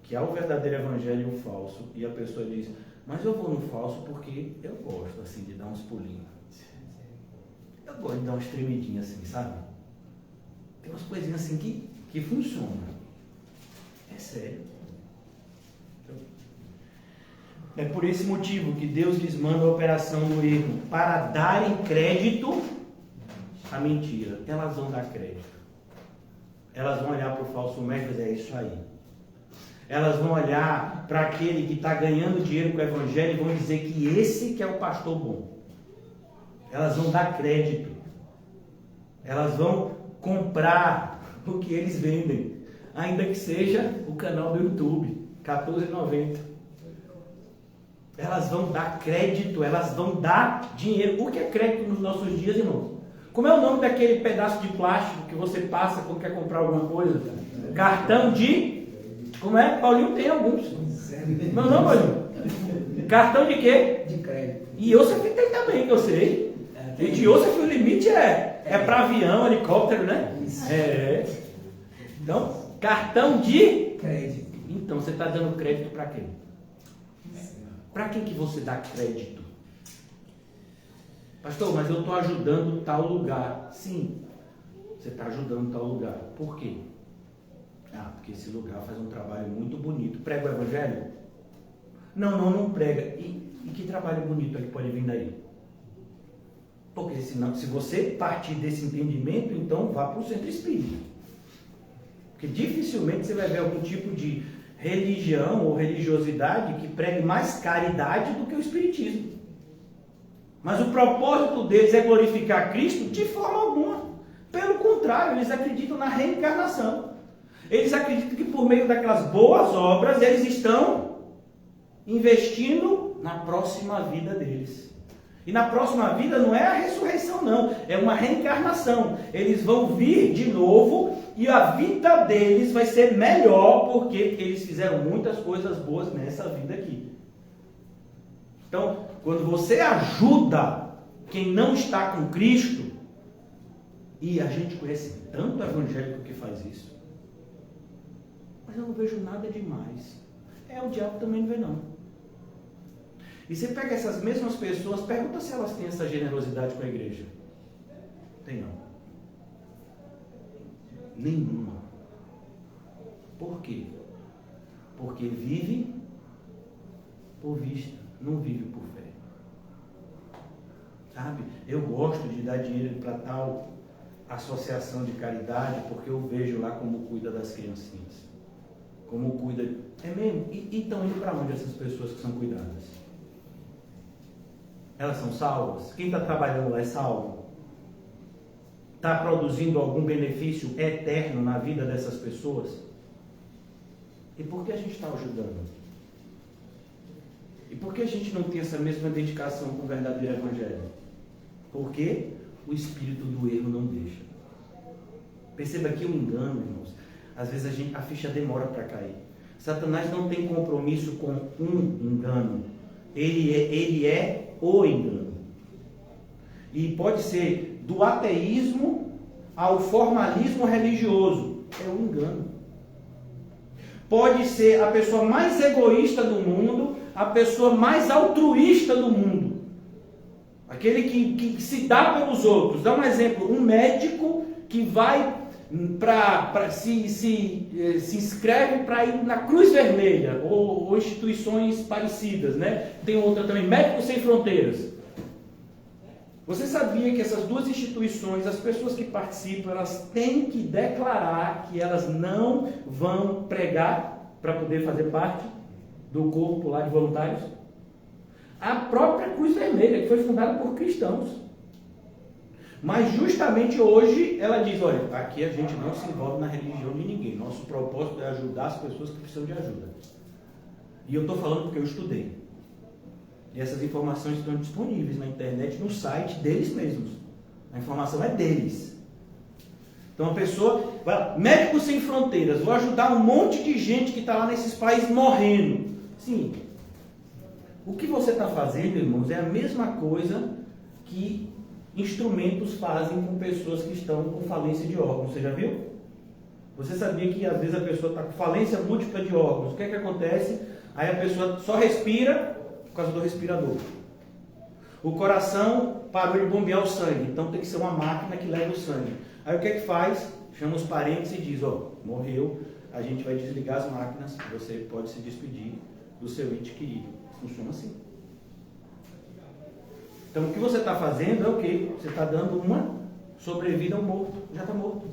que há o verdadeiro evangelho e o falso, e a pessoa diz, mas eu vou no falso porque eu gosto assim de dar uns pulinhos. Eu gosto de dar umas tremidinhas assim, sabe? Tem umas coisinhas assim que funcionam. É sério. É por esse motivo que Deus lhes manda a operação do erro, para darem crédito à mentira. Elas vão dar crédito. Elas vão olhar para o falso mestre e dizer, é isso aí. Elas vão olhar para aquele que está ganhando dinheiro com o evangelho e vão dizer que esse que é o pastor bom. Elas vão dar crédito. Elas vão comprar o que eles vendem. Ainda que seja o canal do YouTube, R$14,90. Elas vão dar crédito, elas vão dar dinheiro. O que é crédito nos nossos dias, irmãos? Como é o nome daquele pedaço de plástico que você passa quando quer comprar alguma coisa? Cartão de... Como é? Paulinho tem alguns. Meu nome, Paulinho? Cartão de quê? De crédito. E Iosef tem também, que eu sei. E de Iosef o limite é para avião, helicóptero, né? É. Então, cartão de Crédito. Então, você está dando crédito para quem? Para quem que você dá crédito? Pastor, mas eu estou ajudando tal lugar. Sim, você está ajudando tal lugar. Por quê? Porque esse lugar faz um trabalho muito bonito. Prega o evangelho? Não prega. E que trabalho bonito é que pode vir daí? Porque senão, se você partir desse entendimento, então vá para o centro espírita. Porque dificilmente você vai ver algum tipo de religião ou religiosidade que pregue mais caridade do que o espiritismo. Mas o propósito deles é glorificar Cristo de forma alguma. Pelo contrário, eles acreditam na reencarnação. Eles acreditam que por meio daquelas boas obras, eles estão investindo na próxima vida deles. E na próxima vida não é a ressurreição não, é uma reencarnação. Eles vão vir de novo e a vida deles vai ser melhor porque eles fizeram muitas coisas boas nessa vida aqui. Então, quando você ajuda quem não está com Cristo, e a gente conhece tanto evangélico que faz isso, mas eu não vejo nada demais. O diabo também não vê não. E você pega essas mesmas pessoas, pergunta se elas têm essa generosidade com a igreja. Tem não. Nenhuma. Por quê? Porque vive por vista, não vive por fé. Sabe? Eu gosto de dar dinheiro para tal associação de caridade, porque eu vejo lá como cuida das criancinhas. Como cuida... É mesmo? E estão indo para onde essas pessoas que são cuidadas? Elas são salvas? Quem está trabalhando lá é salvo? Está produzindo algum benefício eterno na vida dessas pessoas? E por que a gente está ajudando? E por que a gente não tem essa mesma dedicação com o verdadeiro evangelho? Porque o espírito do erro não deixa. Perceba que o engano, irmãos, às vezes a ficha demora para cair. Satanás não tem compromisso com um engano. Ele é o engano. E pode ser do ateísmo ao formalismo religioso. É o engano. Pode ser a pessoa mais egoísta do mundo, a pessoa mais altruísta do mundo. Aquele que se dá pelos outros. Dá um exemplo, um médico que vai se inscreve para ir na Cruz Vermelha ou instituições parecidas, né? Tem outra também, Médicos Sem Fronteiras. Você sabia que essas duas instituições, as pessoas que participam, elas têm que declarar que elas não vão pregar para poder fazer parte do corpo lá de voluntários? A própria Cruz Vermelha, que foi fundada por cristãos. Mas justamente hoje ela diz, olha, aqui a gente não se envolve na religião de ninguém. Nosso propósito é ajudar as pessoas que precisam de ajuda. E eu estou falando porque eu estudei. E essas informações estão disponíveis na internet, no site deles mesmos. A informação é deles. Então a pessoa vai lá, Médicos Sem Fronteiras, vou ajudar um monte de gente que está lá nesses países morrendo. Sim. O que você está fazendo, irmãos, é a mesma coisa que instrumentos fazem com pessoas que estão com falência de órgãos. Você já viu? Você sabia que às vezes a pessoa está com falência múltipla de órgãos. O que é que acontece? Aí a pessoa só respira por causa do respirador. O coração parou de bombear o sangue, então tem que ser uma máquina que leva o sangue. Aí o que é que faz? Chama os parentes e diz, morreu, a gente vai desligar as máquinas, você pode se despedir do seu ente querido. Funciona assim. Então o que você está fazendo é o quê? Você está dando uma sobrevida ao morto, já está morto.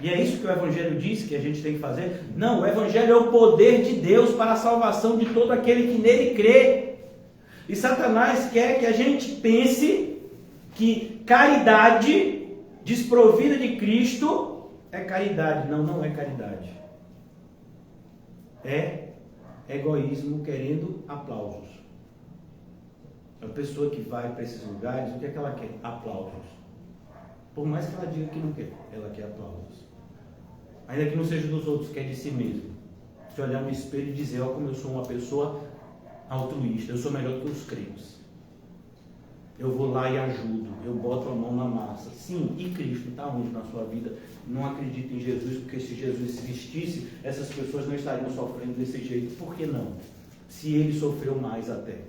E é isso que o Evangelho diz que a gente tem que fazer? Não, o Evangelho é o poder de Deus para a salvação de todo aquele que nele crê. E Satanás quer que a gente pense que caridade desprovida de Cristo é caridade. Não, não é caridade. É egoísmo querendo aplausos. A pessoa que vai para esses lugares, o que é que ela quer? Aplausos. Por mais que ela diga que não quer, ela quer aplausos. Ainda que não seja dos outros, quer de si mesmo. Se olhar no espelho e dizer, como eu sou uma pessoa altruísta, eu sou melhor que os crentes. Eu vou lá e ajudo, eu boto a mão na massa. Sim, e Cristo está onde na sua vida? Não acredita em Jesus, porque se Jesus existisse, essas pessoas não estariam sofrendo desse jeito. Por que não? Se ele sofreu mais até.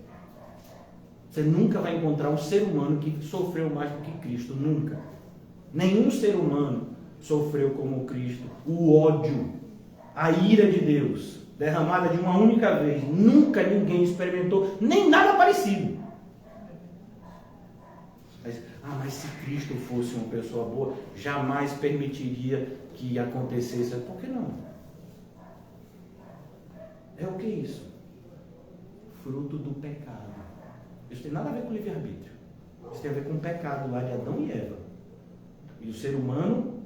Você nunca vai encontrar um ser humano que sofreu mais do que Cristo, nunca. Nenhum ser humano sofreu como Cristo. O ódio, a ira de Deus, derramada de uma única vez. Nunca ninguém experimentou, nem nada parecido. Mas se Cristo fosse uma pessoa boa, jamais permitiria que acontecesse. Por que não? É o que isso? Fruto do pecado. Isso tem nada a ver com livre-arbítrio. Isso tem a ver com o pecado lá de Adão e Eva. E o ser humano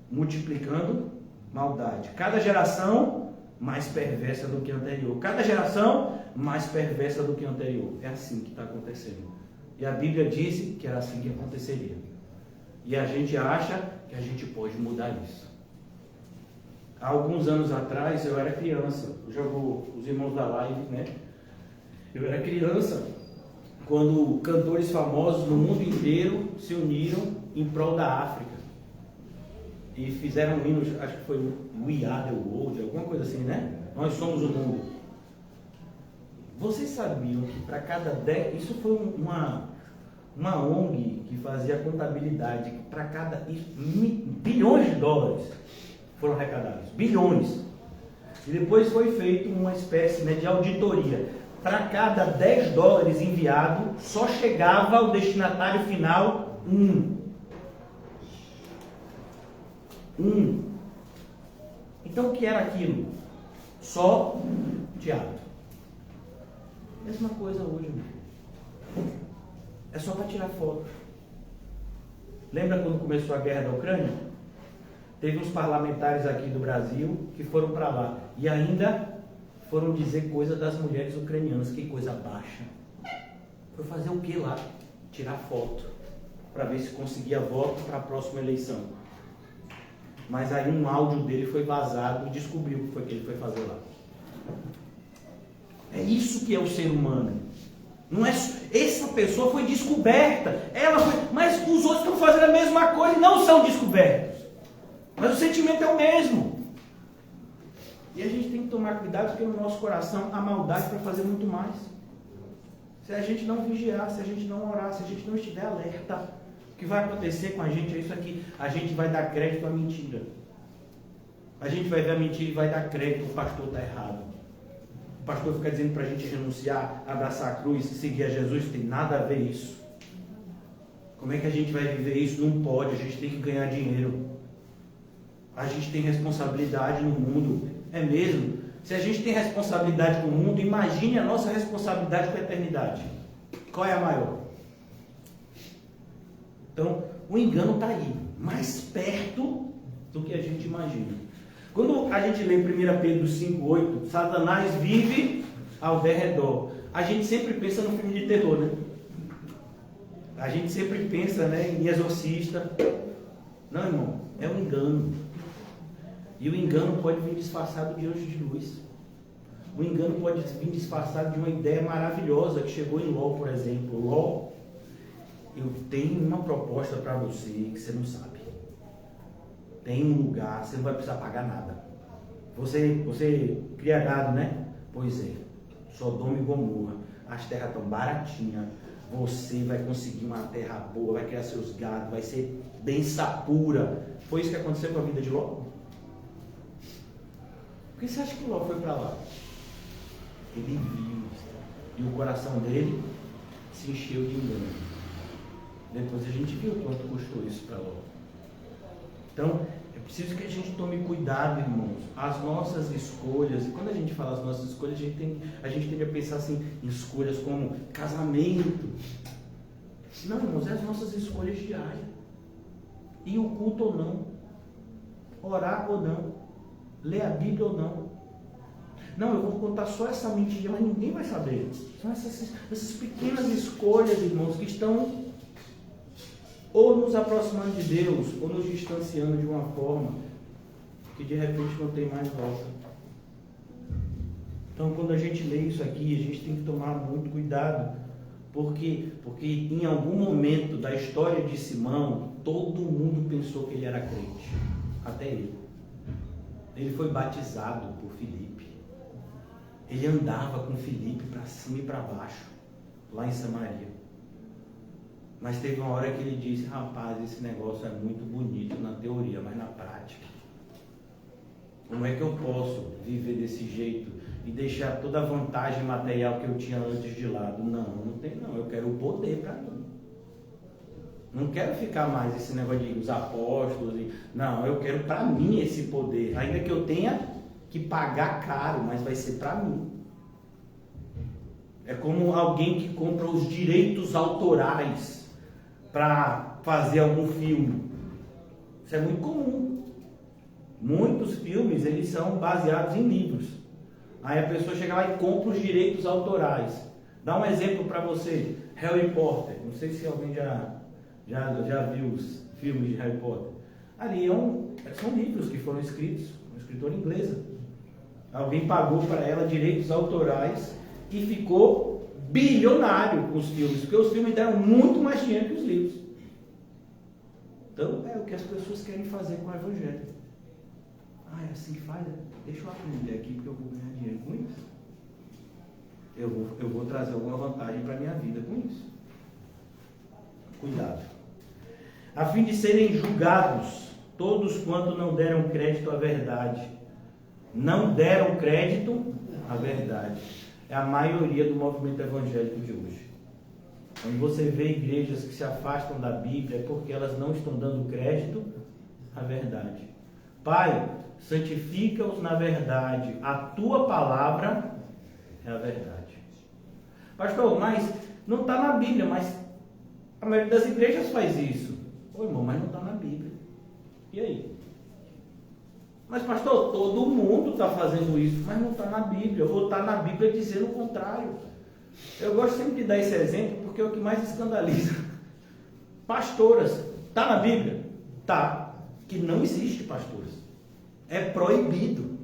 multiplicando maldade. Cada geração mais perversa do que a anterior. Cada geração mais perversa do que a anterior. É assim que está acontecendo. E a Bíblia disse que era assim que aconteceria. E a gente acha que a gente pode mudar isso. Há alguns anos atrás eu era criança. Os irmãos da live, né? Eu era criança quando cantores famosos no mundo inteiro se uniram em prol da África. E fizeram um hino, acho que foi We Are the World, alguma coisa assim, né? Nós somos o mundo. Vocês sabiam que para cada 10... Isso foi uma ONG que fazia contabilidade, que para cada... bilhões de dólares foram arrecadados. Bilhões. E depois foi feita uma espécie, né, de auditoria. Para cada 10 dólares enviado, só chegava ao destinatário final um. Então o que era aquilo? Só teatro. Mesma coisa hoje, meu. É só para tirar foto. Lembra quando começou a guerra da Ucrânia? Teve uns parlamentares aqui do Brasil que foram para lá e ainda foram dizer coisa das mulheres ucranianas. Que coisa baixa. Foi fazer o que lá? Tirar foto para ver se conseguia voto para a próxima eleição. Mas aí um áudio dele foi vazado e descobriu o que foi que ele foi fazer lá. É isso que é o ser humano. Não é, essa pessoa foi descoberta. Mas os outros estão fazendo a mesma coisa e não são descobertos. Mas o sentimento é o mesmo. E a gente tem que tomar cuidado porque no nosso coração há maldade para fazer muito mais. Se a gente não vigiar, se a gente não orar, se a gente não estiver alerta, o que vai acontecer com a gente é isso aqui. A gente vai dar crédito à mentira. A gente vai ver a mentira e vai dar crédito, o pastor está errado. O pastor fica dizendo para a gente renunciar, abraçar a cruz, seguir a Jesus, tem nada a ver isso. Como é que a gente vai viver isso? Não pode, a gente tem que ganhar dinheiro. A gente tem responsabilidade no mundo. É mesmo? Se a gente tem responsabilidade com o mundo, imagine a nossa responsabilidade com a eternidade. Qual é a maior? Então, o engano está aí, mais perto do que a gente imagina. Quando a gente lê em 1 Pedro 5,8, Satanás vive ao derredor. A gente sempre pensa no filme de terror, né? A gente sempre pensa, né, em exorcista. Não, irmão, é um engano. E o engano pode vir disfarçado de anjo de luz. O engano pode vir disfarçado de uma ideia maravilhosa que chegou em Ló, por exemplo. Ló, eu tenho uma proposta para você que você não sabe. Tem um lugar, você não vai precisar pagar nada. Você cria gado, né? Pois é. Sodoma e Gomorra. As terras estão baratinhas. Você vai conseguir uma terra boa, vai criar seus gados, vai ser benção pura. Foi isso que aconteceu com a vida de Ló? Por que você acha que Ló foi para lá? Ele viu. E o coração dele se encheu de engano. Depois a gente viu quanto custou isso para Ló. Então, é preciso que a gente tome cuidado, irmãos. As nossas escolhas, e quando a gente fala as nossas escolhas, a gente tem que pensar assim, em escolhas como casamento. Não, irmãos, é as nossas escolhas diárias. Ir ao culto ou não. Orar ou não. Ler a Bíblia ou não. Não, eu vou contar só essa mentira, mas ninguém vai saber. São essas pequenas escolhas, irmãos, que estão ou nos aproximando de Deus, ou nos distanciando de uma forma que de repente não tem mais volta. Então, quando a gente lê isso aqui, a gente tem que tomar muito cuidado, porque em algum momento da história de Simão, todo mundo pensou que ele era crente, até ele. Ele foi batizado por Filipe. Ele andava com Filipe para cima e para baixo, lá em Samaria. Mas teve uma hora que ele disse, rapaz, esse negócio é muito bonito na teoria, mas na prática, como é que eu posso viver desse jeito e deixar toda a vantagem material que eu tinha antes de lado? Não tem não, eu quero o poder para mim. Não quero ficar mais esse negócio de os apóstolos, não, eu quero para mim esse poder, ainda que eu tenha que pagar caro, mas vai ser para mim. É como alguém que compra os direitos autorais para fazer algum filme. Isso é muito comum. Muitos filmes, eles são baseados em livros. Aí a pessoa chega lá e compra os direitos autorais. Dá um exemplo para você. Harry Potter. Não sei se alguém já viu os filmes de Harry Potter. Ali são livros que foram escritos, uma escritora inglesa. Alguém pagou para ela direitos autorais e ficou bilionário com os filmes, porque os filmes deram muito mais dinheiro que os livros. Então é o que as pessoas querem fazer com o Evangelho. É assim que faz? Deixa eu aprender aqui porque eu vou ganhar dinheiro com isso. Eu vou trazer alguma vantagem para a minha vida com isso. Cuidado. A fim de serem julgados todos quanto não deram crédito à verdade. Não deram crédito à verdade. É a maioria do movimento evangélico de hoje. Quando você vê igrejas que se afastam da Bíblia, é porque elas não estão dando crédito à verdade. Pai, santifica-os na verdade. A tua palavra é a verdade. Pastor, mas não está na Bíblia, mas a maioria das igrejas faz isso. Ô irmão, mas não está na Bíblia. E aí? Mas pastor, todo mundo está fazendo isso, mas não está na Bíblia, ou está na Bíblia dizendo o contrário. Eu gosto sempre de dar esse exemplo, porque é o que mais escandaliza. Pastoras, está na Bíblia? Tá. Que não existe pastoras. É proibido.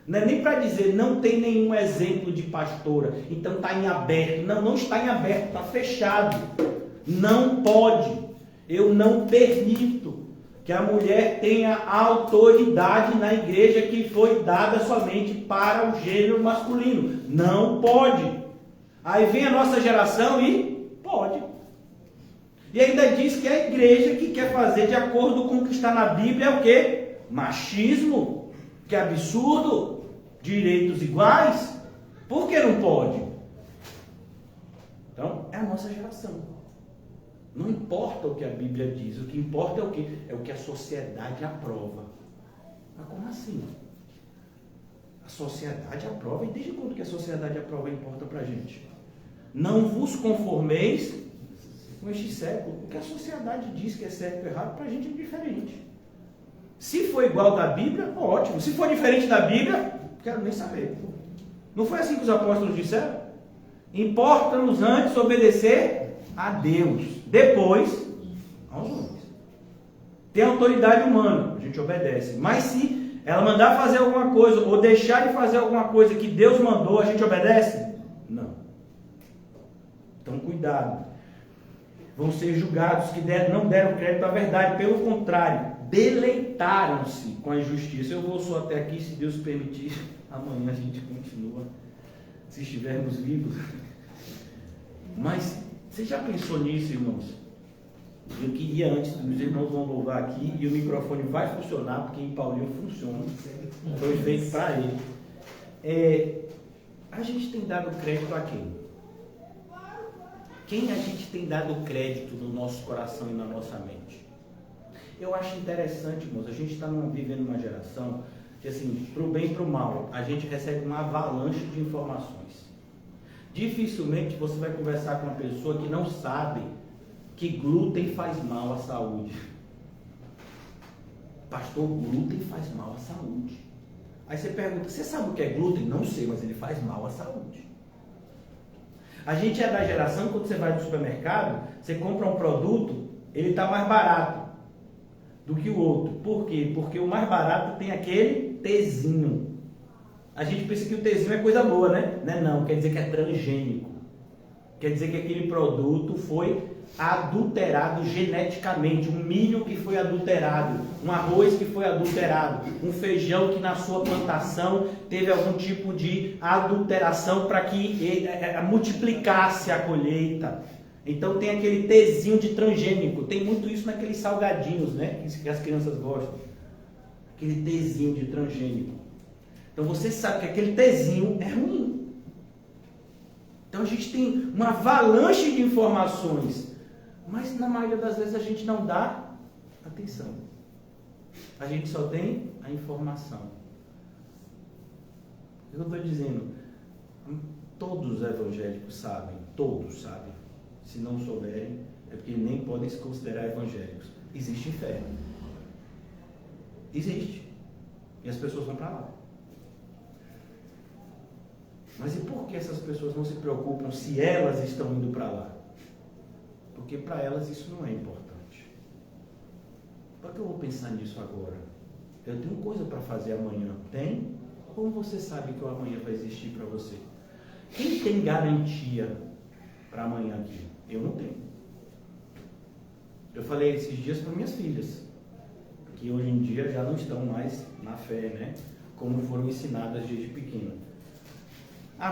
Não é nem para dizer, não tem nenhum exemplo de pastora, então está em aberto. Não está em aberto, está fechado. Não pode. Eu não permito que a mulher tenha autoridade na igreja que foi dada somente para o gênero masculino. Não pode. Aí vem a nossa geração e pode. E ainda diz que a igreja que quer fazer de acordo com o que está na Bíblia é o quê? Machismo. Que absurdo. Direitos iguais. Por que não pode? Então, é a nossa geração. Não importa o que a Bíblia diz, o que importa é o quê? É o que a sociedade aprova. Mas como assim? A sociedade aprova, e desde quando que a sociedade aprova importa pra gente? Não vos conformeis com este século. O que a sociedade diz que é certo ou errado, pra gente é diferente. Se for igual da Bíblia, ótimo. Se for diferente da Bíblia, não quero nem saber. Não foi assim que os apóstolos disseram? Importa-nos antes obedecer a Deus, depois aos homens. Tem autoridade humana, a gente obedece. Mas se ela mandar fazer alguma coisa ou deixar de fazer alguma coisa que Deus mandou, a gente obedece? Não. Então cuidado. Vão ser julgados que não deram crédito à verdade, pelo contrário, deleitaram-se com a injustiça. Eu vou só até aqui, se Deus permitir, amanhã a gente continua, se estivermos vivos. Mas você já pensou nisso, irmãos? Eu queria antes, os irmãos vão louvar aqui e o microfone vai funcionar, porque em Paulinho funciona. Foi feito para ele. A gente tem dado crédito a quem? Quem a gente tem dado crédito no nosso coração e na nossa mente? Eu acho interessante, irmãos, a gente está vivendo uma geração que, assim, para o bem e para o mal, a gente recebe uma avalanche de informações. Dificilmente você vai conversar com uma pessoa que não sabe que glúten faz mal à saúde. Pastor, glúten faz mal à saúde. Aí você pergunta, você sabe o que é glúten? Não sei, mas ele faz mal à saúde. A gente é da geração, quando você vai no supermercado, você compra um produto, ele está mais barato do que o outro. Por quê? Porque o mais barato tem aquele Tzinho. A gente pensa que o Tzinho é coisa boa, né? Não, quer dizer que é transgênico. Quer dizer que aquele produto foi adulterado geneticamente. Um milho que foi adulterado, um arroz que foi adulterado, um feijão que na sua plantação teve algum tipo de adulteração para que multiplicasse a colheita. Então tem aquele Tzinho de transgênico. Tem muito isso naqueles salgadinhos, né? Que as crianças gostam. Aquele Tzinho de transgênico. Então você sabe que aquele Tzinho é ruim. Então a gente tem uma avalanche de informações, mas na maioria das vezes a gente não dá atenção. A gente só tem a informação. O que eu estou dizendo? Todos os evangélicos sabem, todos sabem. Se não souberem, é porque nem podem se considerar evangélicos. Existe inferno. Existe. E as pessoas vão para lá. Mas e por que essas pessoas não se preocupam se elas estão indo para lá? Porque para elas isso não é importante. Por que eu vou pensar nisso agora? Eu tenho coisa para fazer amanhã. Tem? Como você sabe que o amanhã vai existir para você? Quem tem garantia para amanhã aqui? Eu não tenho. Eu falei esses dias para minhas filhas, que hoje em dia já não estão mais na fé, né? Como foram ensinadas desde pequeno.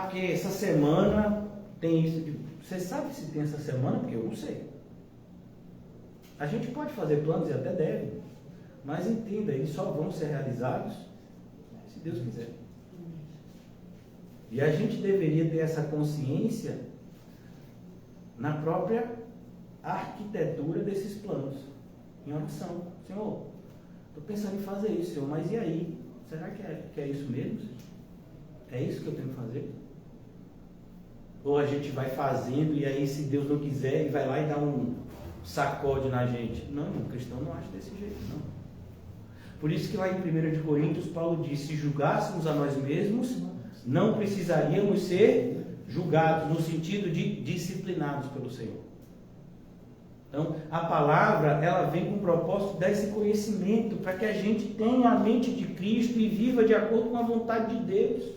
Porque essa semana tem isso. Você sabe se tem essa semana? Porque eu não sei. A gente pode fazer planos e até deve, mas entenda, eles só vão ser realizados se Deus quiser. E a gente deveria ter essa consciência na própria arquitetura desses planos, em oração. Senhor, estou pensando em fazer isso, Senhor, mas e aí? Será que é isso mesmo, Senhor? É isso que eu tenho que fazer? Ou a gente vai fazendo e aí, se Deus não quiser, ele vai lá e dá um sacode na gente? Não, o cristão não acha desse jeito, não. Por isso que lá em 1 de Coríntios, Paulo diz, se julgássemos a nós mesmos, não precisaríamos ser julgados, no sentido de disciplinados pelo Senhor. Então, a palavra, ela vem com o propósito de dar esse conhecimento, para que a gente tenha a mente de Cristo e viva de acordo com a vontade de Deus.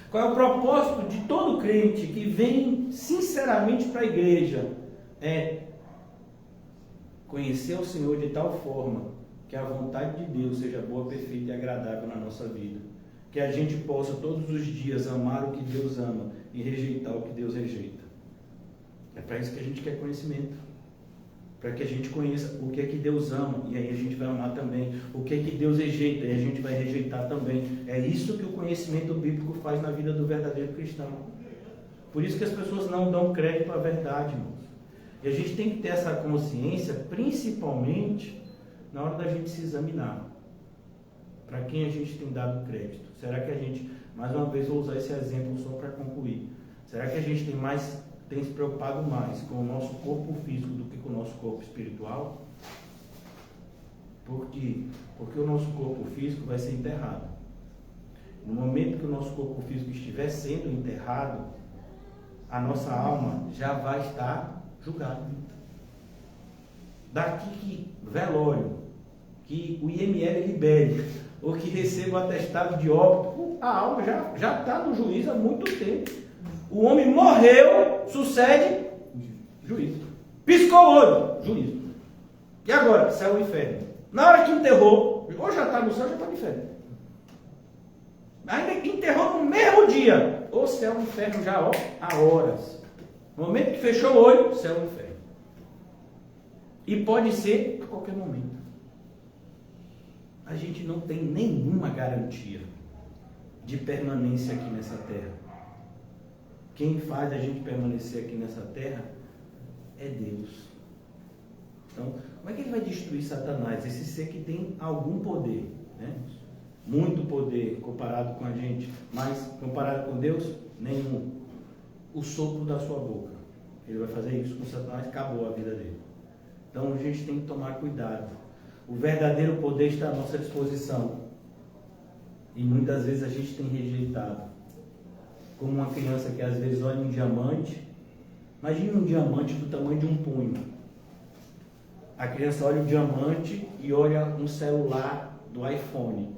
Qual é o propósito de todo crente que vem sinceramente para a igreja? É conhecer o Senhor de tal forma que a vontade de Deus seja boa, perfeita e agradável na nossa vida. Que a gente possa todos os dias amar o que Deus ama e rejeitar o que Deus rejeita. É para isso que a gente quer conhecimento. Para que a gente conheça o que é que Deus ama, e aí a gente vai amar também. O que é que Deus rejeita, e a gente vai rejeitar também. É isso que o conhecimento bíblico faz na vida do verdadeiro cristão. Por isso que as pessoas não dão crédito à verdade, irmãos. E a gente tem que ter essa consciência, principalmente na hora da gente se examinar. Para quem a gente tem dado crédito? Será que a gente, mais uma vez vou usar esse exemplo só para concluir, será que a gente tem se preocupado mais com o nosso corpo físico do que com o nosso corpo espiritual? Por quê? Porque o nosso corpo físico vai ser enterrado. No momento que o nosso corpo físico estiver sendo enterrado, a nossa alma já vai estar julgada. Daqui que velório, que o IML libere, ou que receba o atestado de óbito, a alma já está no juízo há muito tempo. O homem morreu, sucede juízo. Piscou o olho, juízo. E agora? Céu e inferno. Na hora que enterrou, ou já está no céu, já está no inferno. Ainda que enterrou no mesmo dia, ou céu e inferno já há horas. No momento que fechou o olho, céu e inferno. E pode ser a qualquer momento. A gente não tem nenhuma garantia de permanência aqui nessa terra. Quem faz a gente permanecer aqui nessa terra é Deus. Então, como é que ele vai destruir Satanás? Esse ser que tem algum poder, né? Muito poder comparado com a gente, mas comparado com Deus, nenhum. O sopro da sua boca. Ele vai fazer isso com Satanás, acabou a vida dele. Então a gente tem que tomar cuidado. O verdadeiro poder está à nossa disposição. E muitas vezes a gente tem rejeitado. Como uma criança que às vezes olha um diamante. Imagine um diamante do tamanho de um punho. A criança olha o diamante e olha um celular do iPhone.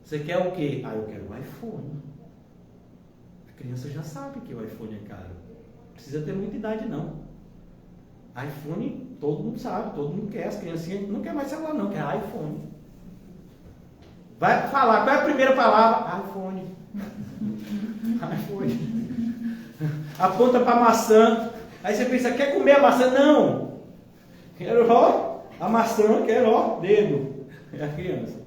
Você quer o quê? Eu quero o iPhone. A criança já sabe que o iPhone é caro. Não precisa ter muita idade, não. iPhone, todo mundo sabe, todo mundo quer. As criancinhas não quer mais celular, não, quer iPhone. Vai falar, qual é a primeira palavra? iPhone. iPhone. Aponta para a maçã. Aí você pensa, quer comer a maçã? Não. Quero a maçã, quero dedo. É a criança.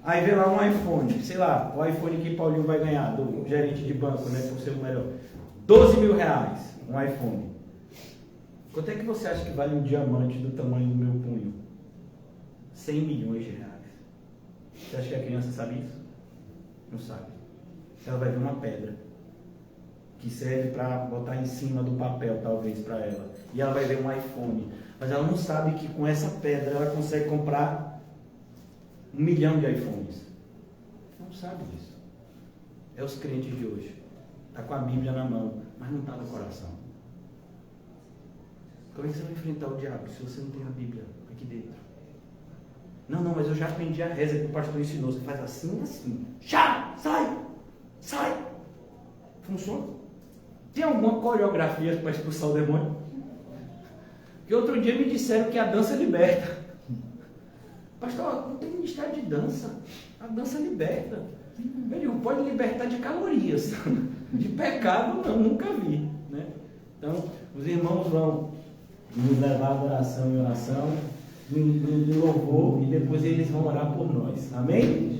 Aí vem lá um iPhone, sei lá, o iPhone que Paulinho vai ganhar, do gerente de banco, né, por ser o melhor. 12 mil reais, um iPhone. Quanto é que você acha que vale um diamante do tamanho do meu punho? 100 milhões de reais. Você acha que a criança sabe isso? Não sabe. Ela vai ver uma pedra, que serve para botar em cima do papel, talvez, para ela. E ela vai ver um iPhone. Mas ela não sabe que com essa pedra ela consegue comprar 1 milhão de iPhones. Não sabe disso. É os crentes de hoje. Está com a Bíblia na mão, mas não está no coração. Como é que você vai enfrentar o diabo se você não tem a Bíblia aqui dentro? Não, mas eu já aprendi a reza que o pastor ensinou. Você faz assim, assim. Sai! Funciona? Tem alguma coreografia para expulsar o demônio? Porque outro dia me disseram que a dança liberta. Pastor, não tem ministério de dança. A dança liberta. Eu digo, pode libertar de calorias. De pecado, não, nunca vi. Né? Então, os irmãos vão nos levar à adoração e oração, no louvor, e depois eles vão orar por nós. Amém?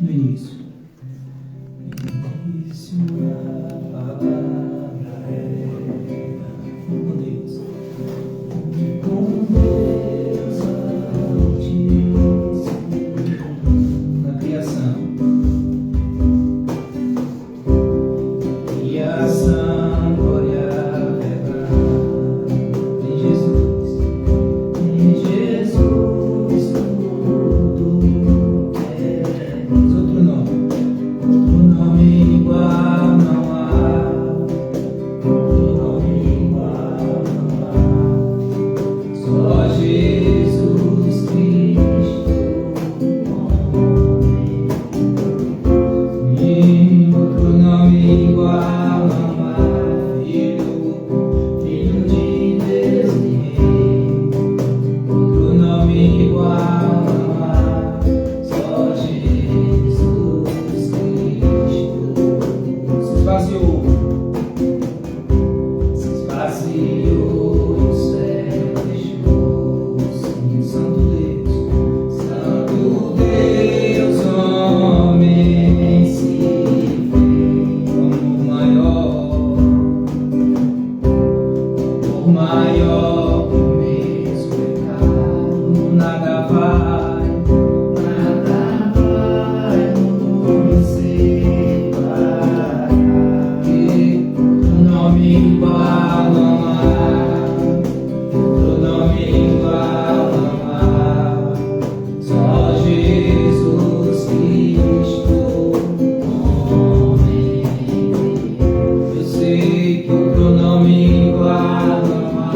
No início a palavra é Por maior que o meu pecado, nada vai nos separar. O nome igual não há, o nome igual não há, só Jesus Cristo, homem. Eu sei que o nome igual não há,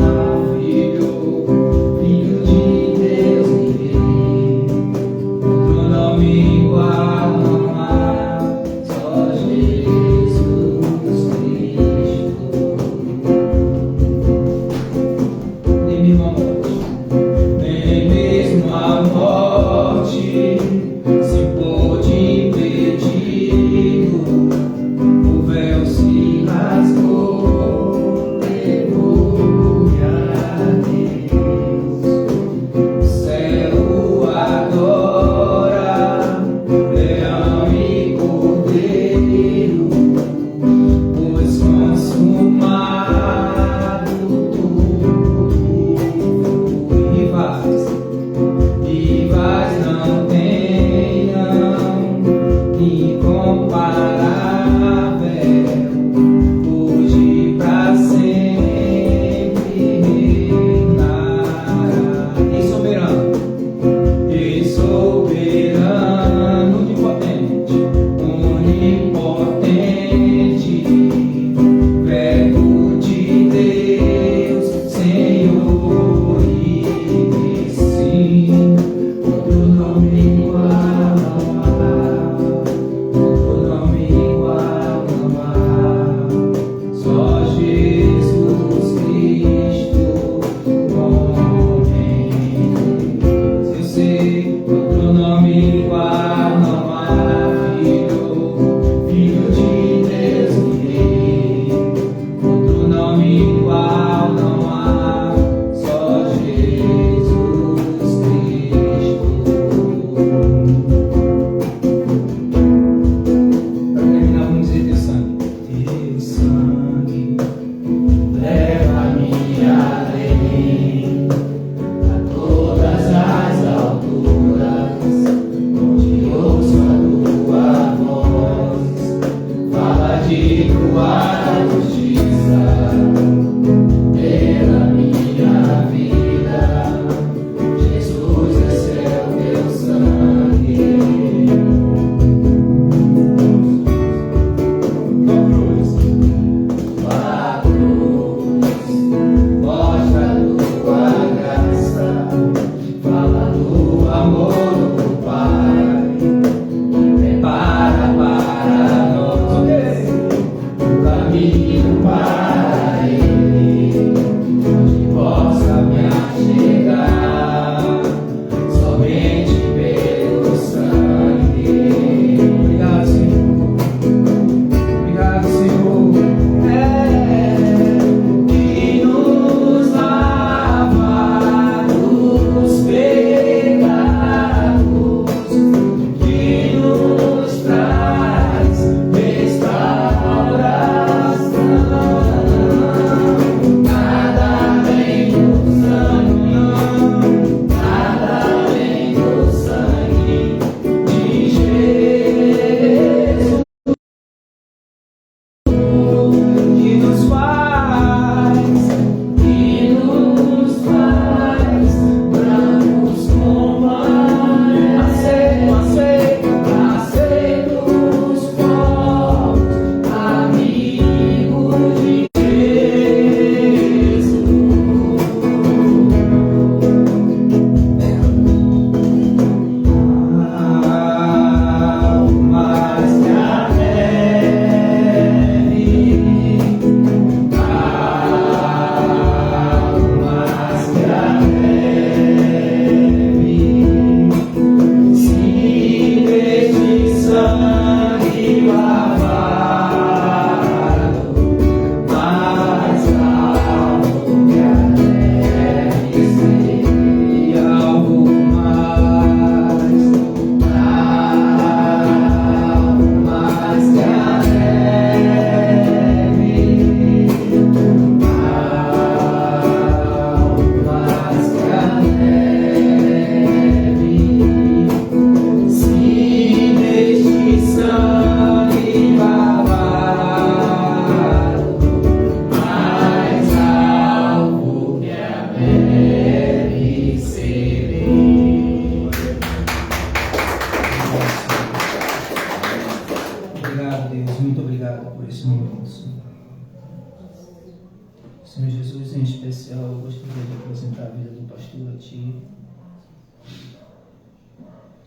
gostaria de apresentar a vida do pastor a Ti.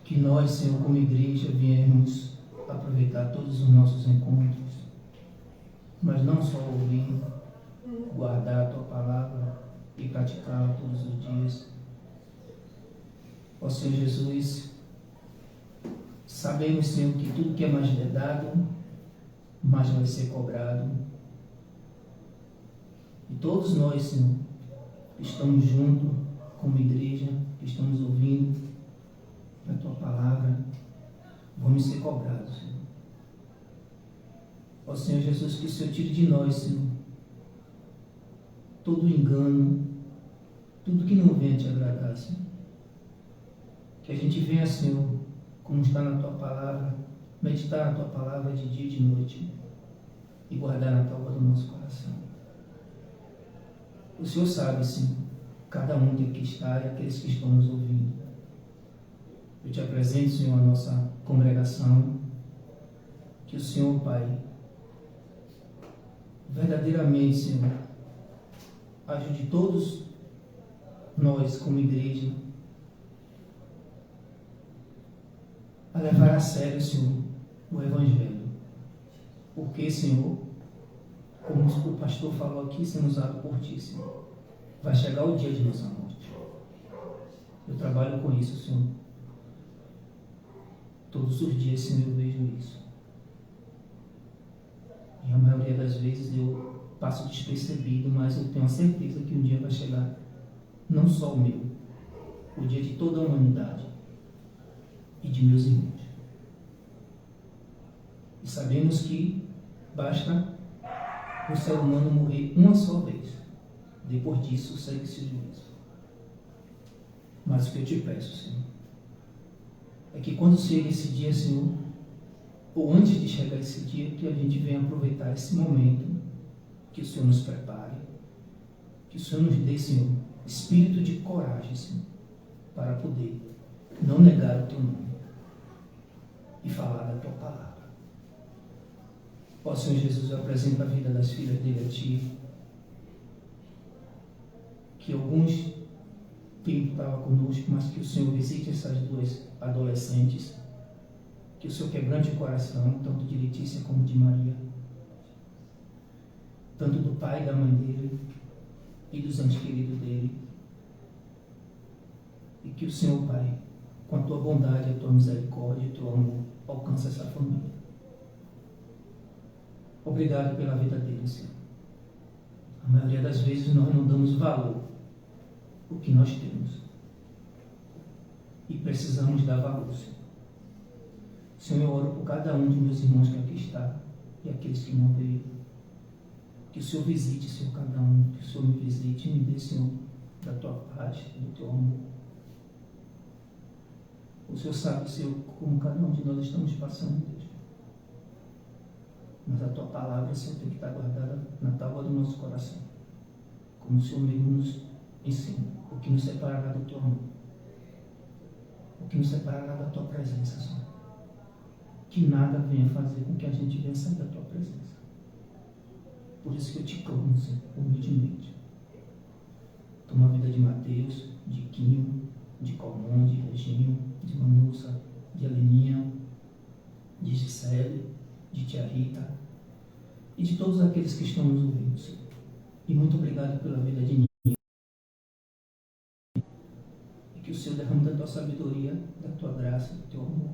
Que nós, Senhor, como igreja, viemos aproveitar todos os nossos encontros, mas não só ouvindo, guardar a Tua palavra e praticá-la todos os dias. Ó Senhor Jesus, sabemos, Senhor, que tudo que é mais dado, mais vai ser cobrado. E todos nós, Senhor, que estamos juntos como igreja, que estamos ouvindo a Tua palavra, vamos ser cobrados, Senhor. Ó Senhor Jesus, que o Senhor tire de nós, Senhor, todo engano, tudo que não venha Te agradar, Senhor. Que a gente venha, Senhor, como está na Tua palavra, meditar na Tua palavra de dia e de noite e guardar na tábua do nosso coração. O Senhor sabe, Senhor, cada um que aqui está e aqueles que estão nos ouvindo. Eu Te apresento, Senhor, a nossa congregação. Que o Senhor, Pai, verdadeiramente, Senhor, ajude todos nós como igreja a levar a sério, Senhor, o Evangelho. Porque, Senhor, como o pastor falou aqui, sendo usado por Ti, Senhor, vai chegar o dia de nossa morte. Eu trabalho com isso, Senhor. Todos os dias, Senhor, eu vejo isso. E a maioria das vezes eu passo despercebido, mas eu tenho a certeza que um dia vai chegar, não só o meu, o dia de toda a humanidade e de meus irmãos. E sabemos que basta o ser humano morrer uma só vez. Depois disso, segue-se o juízo. Mas o que eu te peço, Senhor, é que quando chega esse dia, Senhor, ou antes de chegar esse dia, que a gente venha aproveitar esse momento, que o Senhor nos prepare, que o Senhor nos dê, Senhor, espírito de coragem, Senhor, para poder não negar o Teu nome e falar da Tua palavra. Ó Senhor Jesus, eu apresento a vida das filhas dele a Ti, que alguns tempo estava conosco, mas que o Senhor visite essas duas adolescentes, que o Senhor quebrante o coração, tanto de Letícia como de Maria, tanto do pai e da mãe dele e dos entes queridos dele, e que o Senhor, Pai, com a Tua bondade, a Tua misericórdia, o Teu amor, alcance essa família. Obrigado pela vida deles, Senhor. A maioria das vezes nós não damos valor ao que nós temos. E precisamos dar valor, Senhor. Senhor, eu oro por cada um de meus irmãos que aqui está e aqueles que não veio. Que o Senhor visite, Senhor, cada um. Que o Senhor me visite e me dê, Senhor, da Tua paz, do Teu amor. O Senhor sabe, Senhor, como cada um de nós estamos passando, Deus. Mas a Tua palavra, Senhor, tem que estar guardada na tábua do nosso coração. Como o Senhor mesmo nos ensina. O que nos separará do Teu amor. O que nos separará da Tua presença, Senhor. Que nada venha fazer com que a gente venha sair da Tua presença. Por isso que eu Te clamo, Senhor, humildemente. Toma a vida de Mateus, de Quinho, de Calmon, de Reginho, de Manussa, de Heleninha, de Gisele, de Tia Rita e de todos aqueles que estão nos ouvindo, Senhor. E muito obrigado pela vida de Ninha. E que o Senhor derrame da Tua sabedoria, da Tua graça, do Teu amor.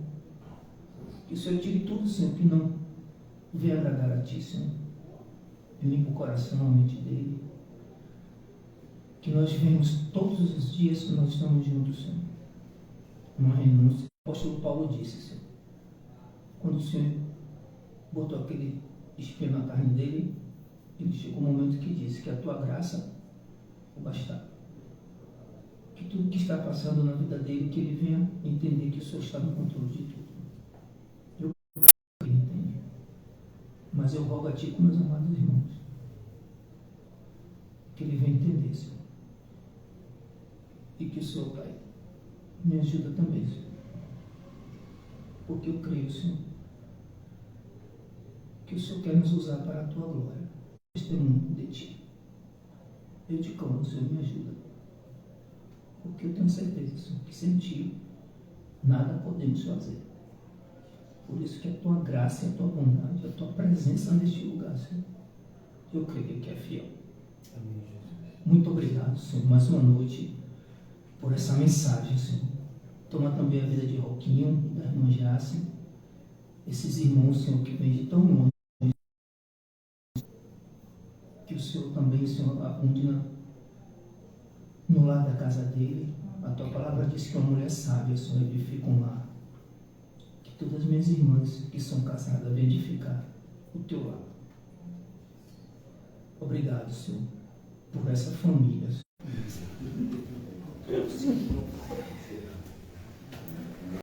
Que o Senhor tire tudo, Senhor, que não venha agradar a Ti, Senhor. E limpa o coração, a mente dele. Que nós vemos todos os dias que nós estamos juntos, Senhor. Uma renúncia. O apóstolo Paulo disse, Senhor, quando o Senhor botou aquele espinho na carne dele, ele chegou um momento que disse que a Tua graça o bastava. Que tudo que está passando na vida dele, que ele venha entender que o Senhor está no controle de tudo. Eu quero que ele entenda. Mas eu rogo a Ti com meus amados irmãos, que ele venha entender, Senhor. E que o Senhor, Pai, me ajuda também, Senhor. Porque eu creio, Senhor, que o Senhor quer nos usar para a Tua glória, testemunho de Ti. Eu te clamo, Senhor, me ajuda. Porque eu tenho certeza, Senhor, que sem Ti nada podemos fazer. Por isso que a Tua graça e a Tua bondade, a Tua presença neste lugar, Senhor, eu creio que é fiel. Amém, Jesus. Muito obrigado, Senhor, mais uma noite por essa mensagem, Senhor. Toma também a vida de Roquinho, da irmã Jace, esses irmãos, Senhor, que vêm de tão longe. Que o Senhor também, Senhor, abunde no lar da casa dele. A Tua palavra diz que uma mulher sábia, Senhor, edifica um lar. Que todas as minhas irmãs que são casadas venham edificar o Teu lar. Obrigado, Senhor, por essa família. Senhor.